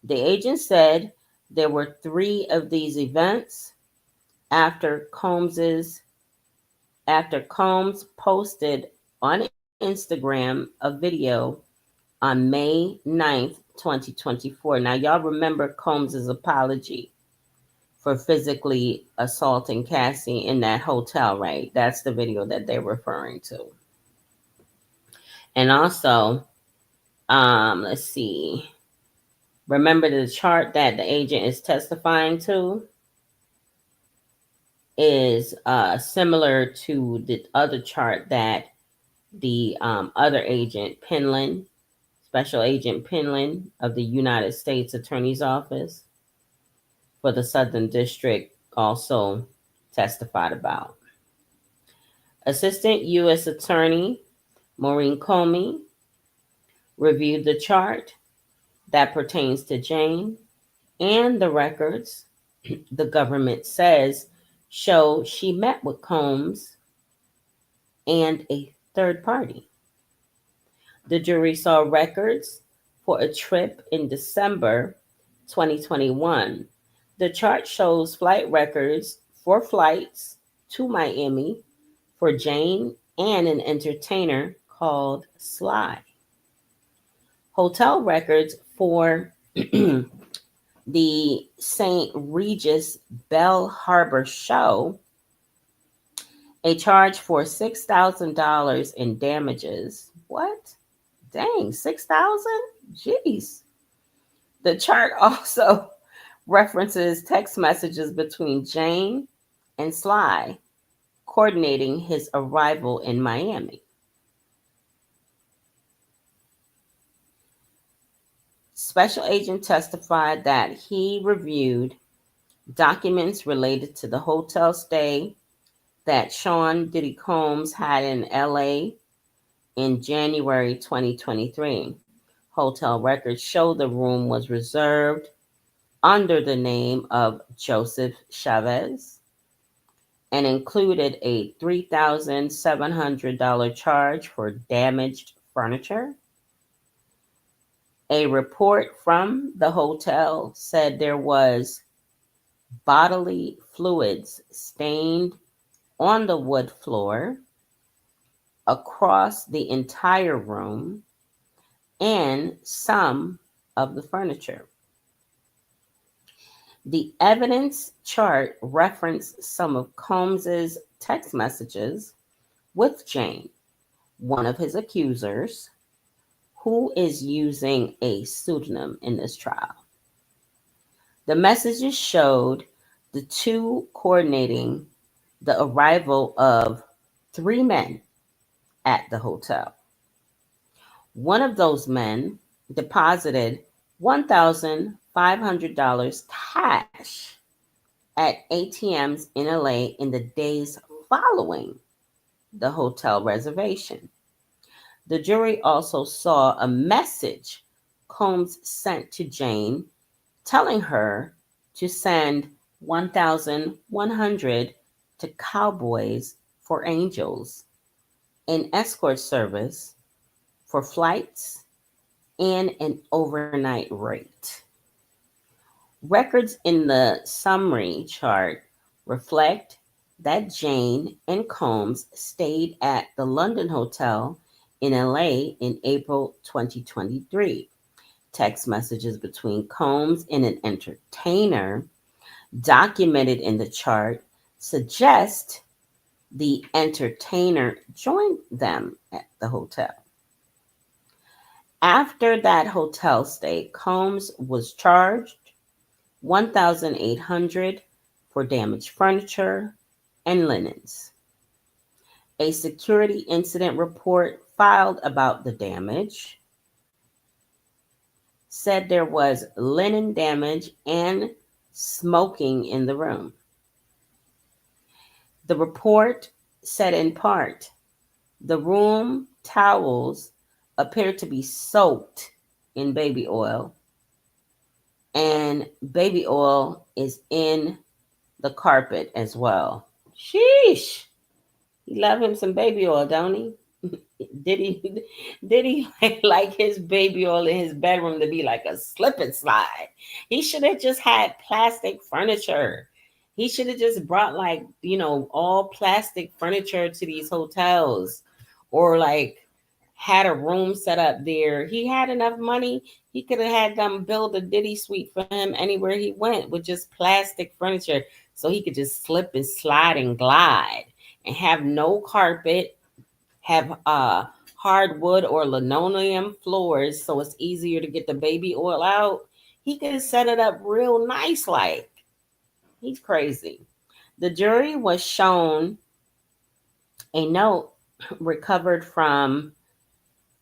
The agent said there were 3 of these events after Combs posted on Instagram a video on May 9th, 2024. Now, y'all remember Combs' apology for physically assaulting Cassie in that hotel, right? That's the video that they're referring to. And also, let's see. Remember the chart that the agent is testifying to is similar to the other chart that the other agent, Penland, Special Agent Penland of the United States Attorney's Office for the Southern District, also testified about. Assistant U.S. Attorney Maureen Comey reviewed the chart that pertains to Jane and the records the government says show she met with Combs and a third party. The jury saw records for a trip in December 2021. The chart shows flight records for flights to Miami for Jane and an entertainer called Sly. Hotel records for the St. Regis Bell Harbor show, a charge for $6,000 in damages. What? Dang, 6,000? Jeez. The chart also references text messages between Jane and Sly coordinating his arrival in Miami. Special agent testified that he reviewed documents related to the hotel stay that Sean Diddy Combs had in LA in January 2023. Hotel records show the room was reserved under the name of Joseph Chavez and included a $3,700 charge for damaged furniture. A report from the hotel said there was bodily fluids stained on the wood floor across the entire room and some of the furniture. The evidence chart referenced some of Combs's text messages with Jane, one of his accusers, who is using a pseudonym in this trial. The messages showed the two coordinating the arrival of 3 men at the hotel. One of those men deposited $1,500 cash at ATMs in LA in the days following the hotel reservation. The jury also saw a message Combs sent to Jane telling her to send $1,100 to Cowboys for Angels, an escort service for flights and an overnight rate. Records in the summary chart reflect that Jane and Combs stayed at the London Hotel in LA in April 2023. Text messages between Combs and an entertainer documented in the chart suggest the entertainer joined them at the hotel. After that hotel stay, Combs was charged $1,800 for damaged furniture and linens. A security incident report filed about the damage said there was linen damage and smoking in the room. The report said in part, the room towels appear to be soaked in baby oil, and baby oil is in the carpet as well. Sheesh. He love him some baby oil, don't he? Did he did he like his baby oil in his bedroom to be like a slip and slide? He should have just had plastic furniture. He should have just brought like, all plastic furniture to these hotels, or like had a room set up there. He had enough money. He could have had them build a ditty suite for him anywhere he went with just plastic furniture, so he could just slip and slide and glide and have no carpet, have hardwood or linoleum floors so it's easier to get the baby oil out. He could set it up real nice like. He's crazy. The jury was shown a note recovered from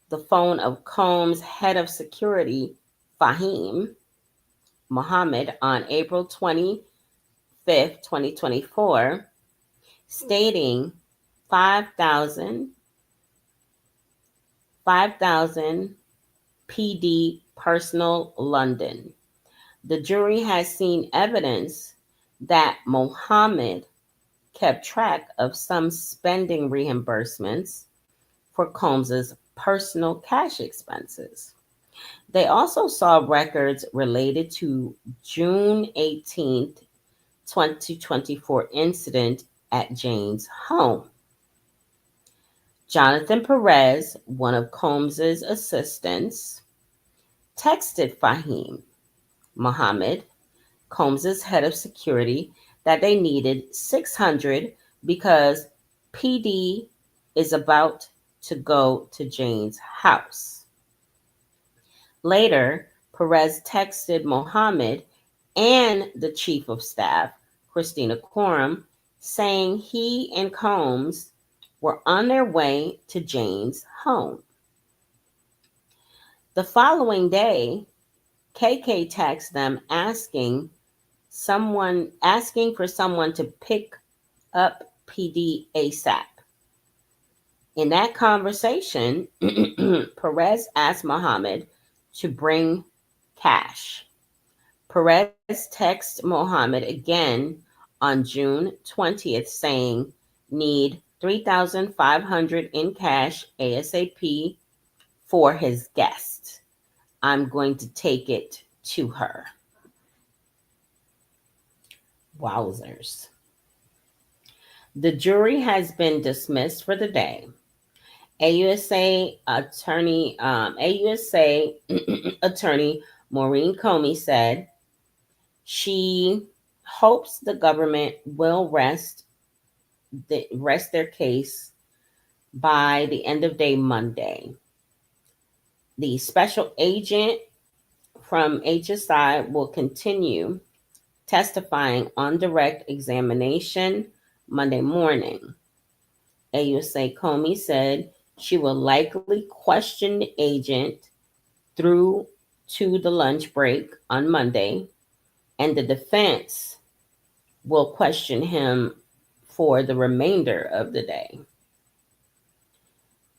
the phone of Combs' head of security, Fahim Mohammed, on April 25th, 2024, stating 5,000 PD personal London. The jury has seen evidence that Mohammed kept track of some spending reimbursements for Combs's personal cash expenses. They also saw records related to June 18th, 2024 incident at Jane's home. Jonathan Perez, one of Combs's assistants, texted Fahim Mohammed, Combs's head of security, that they needed 600 because PD is about to go to Jane's house. Later, Perez texted Mohammed and the chief of staff, Christina Coram, saying he and Combs were on their way to Jane's home. The following day, KK texted them asking for someone to pick up PD ASAP. In that conversation, Perez asked Mohammed to bring cash. Perez texted Mohammed again on June 20th saying, need 3,500 in cash ASAP for his guest. I'm going to take it to her. Wowzers. The jury has been dismissed for the day. AUSA attorney Maureen Comey said she hopes the government will rest their case by the end of day Monday. The special agent from HSI will continue testifying on direct examination Monday morning. AUSA Comey said she will likely question the agent through to the lunch break on Monday, and the defense will question him for the remainder of the day.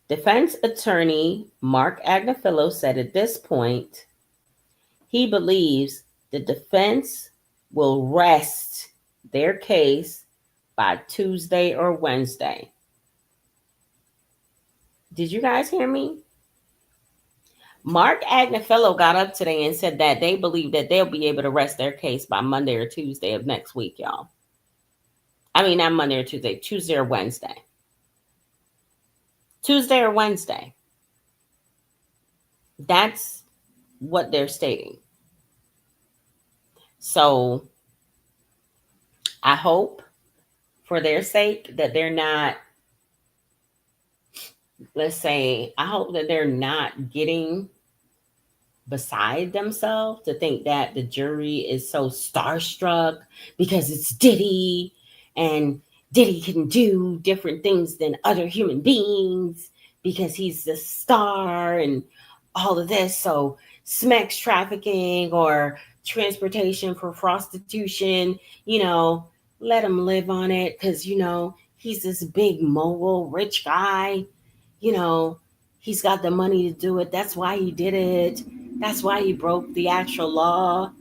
Defense attorney Mark Agnifilo said at this point, he believes the defense will rest their case by Tuesday or Wednesday. Did you guys hear me? Mark Agnifilo got up today and said that they believe that they'll be able to rest their case by Monday or Tuesday of next week, y'all. I mean, not Monday or Tuesday, Tuesday or Wednesday. Tuesday or Wednesday. That's what they're stating. So I hope for their sake that they're not, I hope that they're not getting beside themselves to think that the jury is so starstruck because it's Diddy and Diddy can do different things than other human beings because he's the star and all of this. So sex trafficking or transportation for prostitution, let him live on it because, he's this big mogul, rich guy. You know, he's got the money to do it. That's why he did it. That's why he broke the actual law.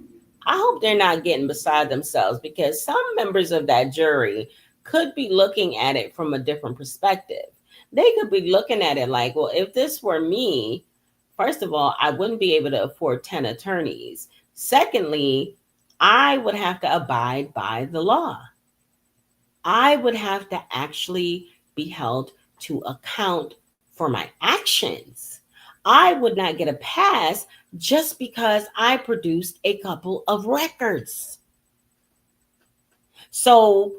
I hope they're not getting beside themselves because some members of that jury could be looking at it from a different perspective. They could be looking at it like, well, if this were me, first of all, I wouldn't be able to afford 10 attorneys. Secondly, I would have to abide by the law. I would have to actually be held to account for my actions. I would not get a pass just because I produced a couple of records. So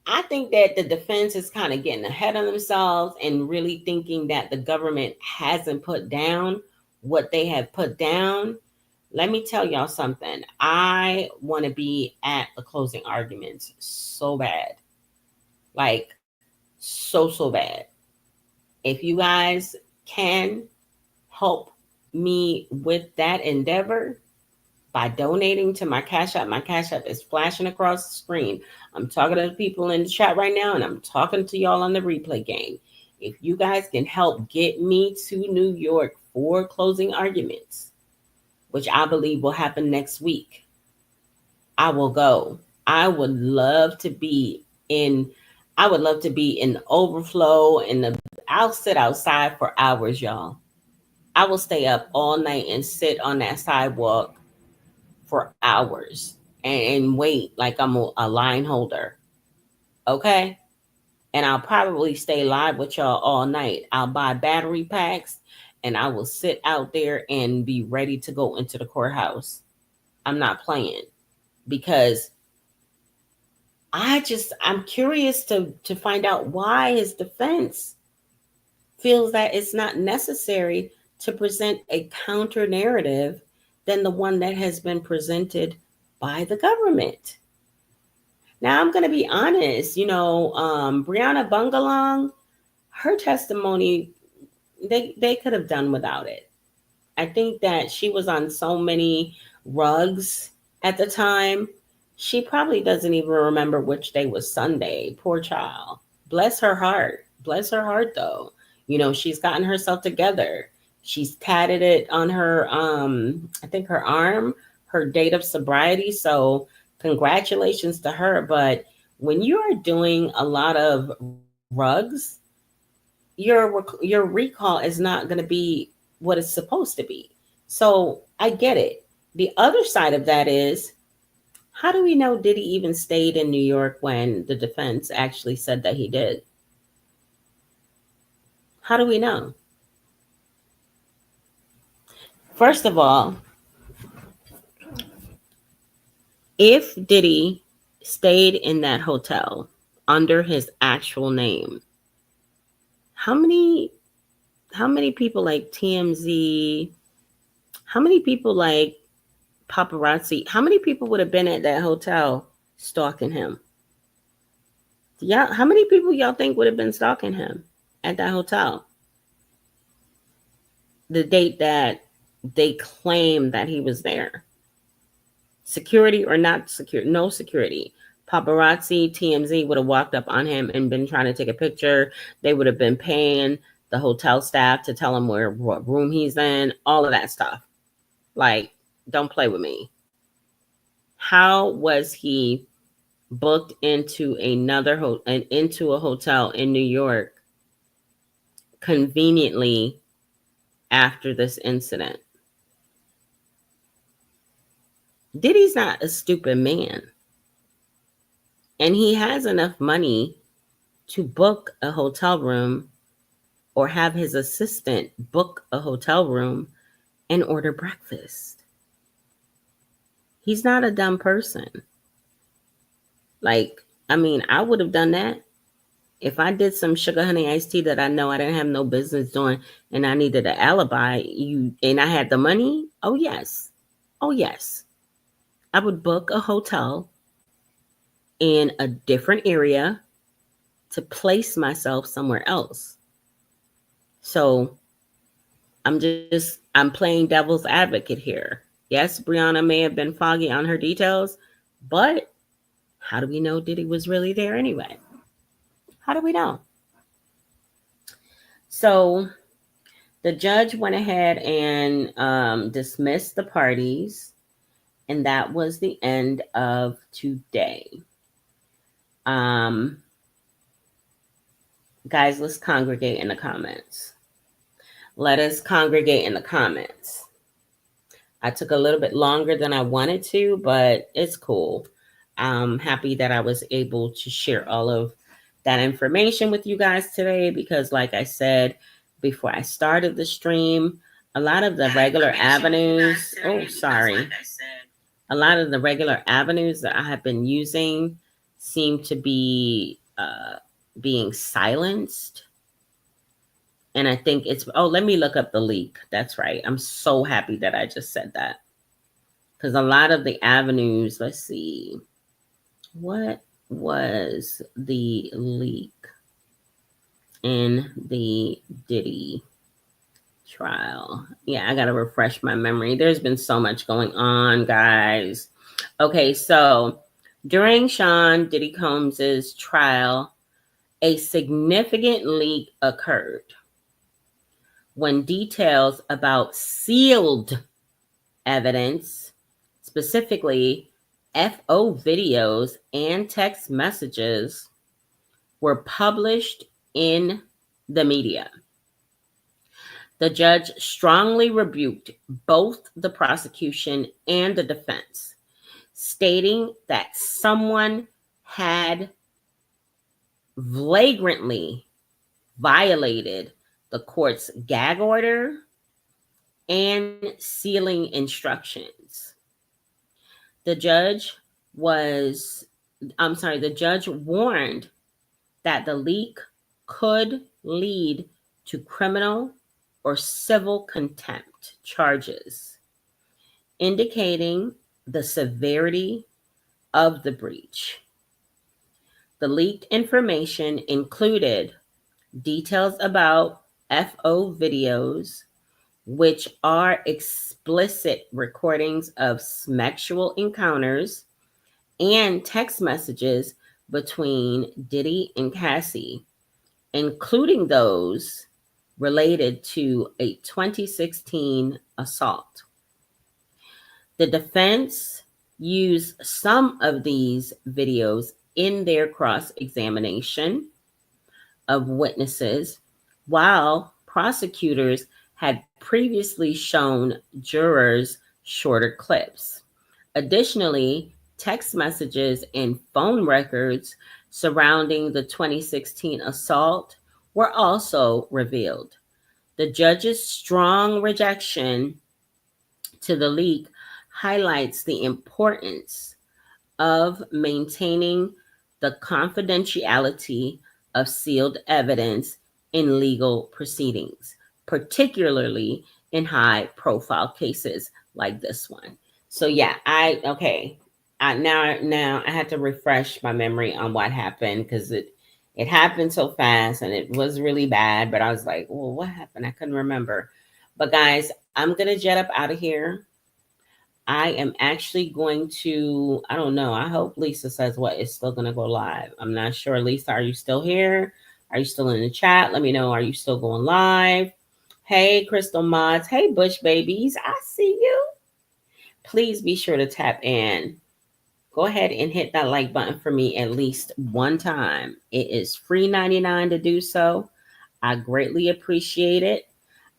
I think that the defense is kind of getting ahead of themselves and really thinking that the government hasn't put down what they have put down. Let me tell y'all something. I want to be at the closing arguments so bad. Like, so bad. If you guys can help me with that endeavor by donating to my Cash App is flashing across the screen. I'm talking to the people in the chat right now, and I'm talking to y'all on the replay game. If you guys can help get me to New York for closing arguments, which I believe will happen next week, I will go. I would love to be in overflow I'll sit outside for hours, y'all. I will stay up all night and sit on that sidewalk for hours and wait like I'm a line holder. Okay? And I'll probably stay live with y'all all night. I'll buy battery packs and I will sit out there and be ready to go into the courthouse. I'm not playing because I'm curious to find out why his defense feels that it's not necessary to present a counter narrative than the one that has been presented by the government. Now, I'm going to be honest, Brianna Bungalong, her testimony, they could have done without it. I think that she was on so many rugs at the time. She probably doesn't even remember which day was Sunday. Poor child. Bless her heart. Bless her heart, though. She's gotten herself together. She's tatted it on her, I think her arm, her date of sobriety. So congratulations to her. But when you are doing a lot of rugs, your recall is not going to be what it's supposed to be. So I get it. The other side of that is, how do we know Diddy even stayed in New York when the defense actually said that he did? How do we know? First of all, if Diddy stayed in that hotel under his actual name, how many people like TMZ, how many people like paparazzi, how many people would have been at that hotel stalking him? Yeah, how many people y'all think would have been stalking him at that hotel? The date that they claim that he was there. Security or not security? No security. Paparazzi, TMZ would have walked up on him and been trying to take a picture. They would have been paying the hotel staff to tell him what room he's in, all of that stuff. Like, don't play with me. How was he booked into into a hotel in New York conveniently after this incident? Diddy's not a stupid man. And he has enough money to book a hotel room or have his assistant book a hotel room and order breakfast. He's not a dumb person. Like, I would have done that. If I did some sugar honey iced tea that I know I didn't have no business doing and I needed an alibi, and I had the money, oh yes. I would book a hotel in a different area to place myself somewhere else. So I'm playing devil's advocate here. Yes, Brianna may have been foggy on her details, but How do we know Diddy was really there anyway? How do we know? So the judge went ahead and dismissed the parties, and that was the end of today. Um, guys, let's congregate in the comments. Let us congregate in the comments. I took a little bit longer than I wanted to, but it's cool. I'm happy that I was able to share all of that information with you guys today because, like I said before I started the stream, a lot of the regular avenues, a lot of the regular avenues that I have been using seem to be being silenced. And I think it's, let me look up the leak. That's right. I'm so happy that I just said that. Because a lot of the avenues, let's see, what was the leak in the Diddy trial? Yeah, I got to refresh my memory. There's been so much going on, guys. Okay, so during Sean Diddy Combs's trial, a significant leak occurred when details about sealed evidence, specifically FO videos and text messages, were published in the media. The judge strongly rebuked both the prosecution and the defense, stating that someone had flagrantly violated the court's gag order and sealing instructions. The judge warned that the leak could lead to criminal or civil contempt charges, indicating the severity of the breach. The leaked information included details about FO videos, which are explicit recordings of sexual encounters, and text messages between Diddy and Cassie, including those related to a 2016 assault. The defense used some of these videos in their cross-examination of witnesses, while prosecutors had previously shown jurors shorter clips. Additionally, text messages and phone records surrounding the 2016 assault were also revealed. The judge's strong rejection to the leak highlights the importance of maintaining the confidentiality of sealed evidence in legal proceedings, particularly in high-profile cases like this one. So yeah, now I had to refresh my memory on what happened because it happened so fast and it was really bad. But I was like, well, what happened? I couldn't remember. But guys, I'm gonna jet up out of here. I am actually going to, I don't know. I hope Lisa says what is still going to go live. I'm not sure. Lisa, are you still here? Are you still in the chat? Let me know. Are you still going live? Hey, Crystal Mods. Hey, Bush Babies. I see you. Please be sure to tap in. Go ahead and hit that like button for me at least one time. It is free 99 to do so. I greatly appreciate it.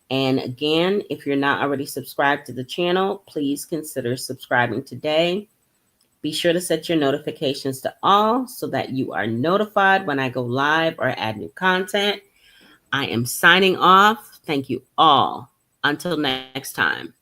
And again, if you're not already subscribed to the channel, please consider subscribing today. Be sure to set your notifications to all so that you are notified when I go live or add new content. I am signing off. Thank you all. Until next time.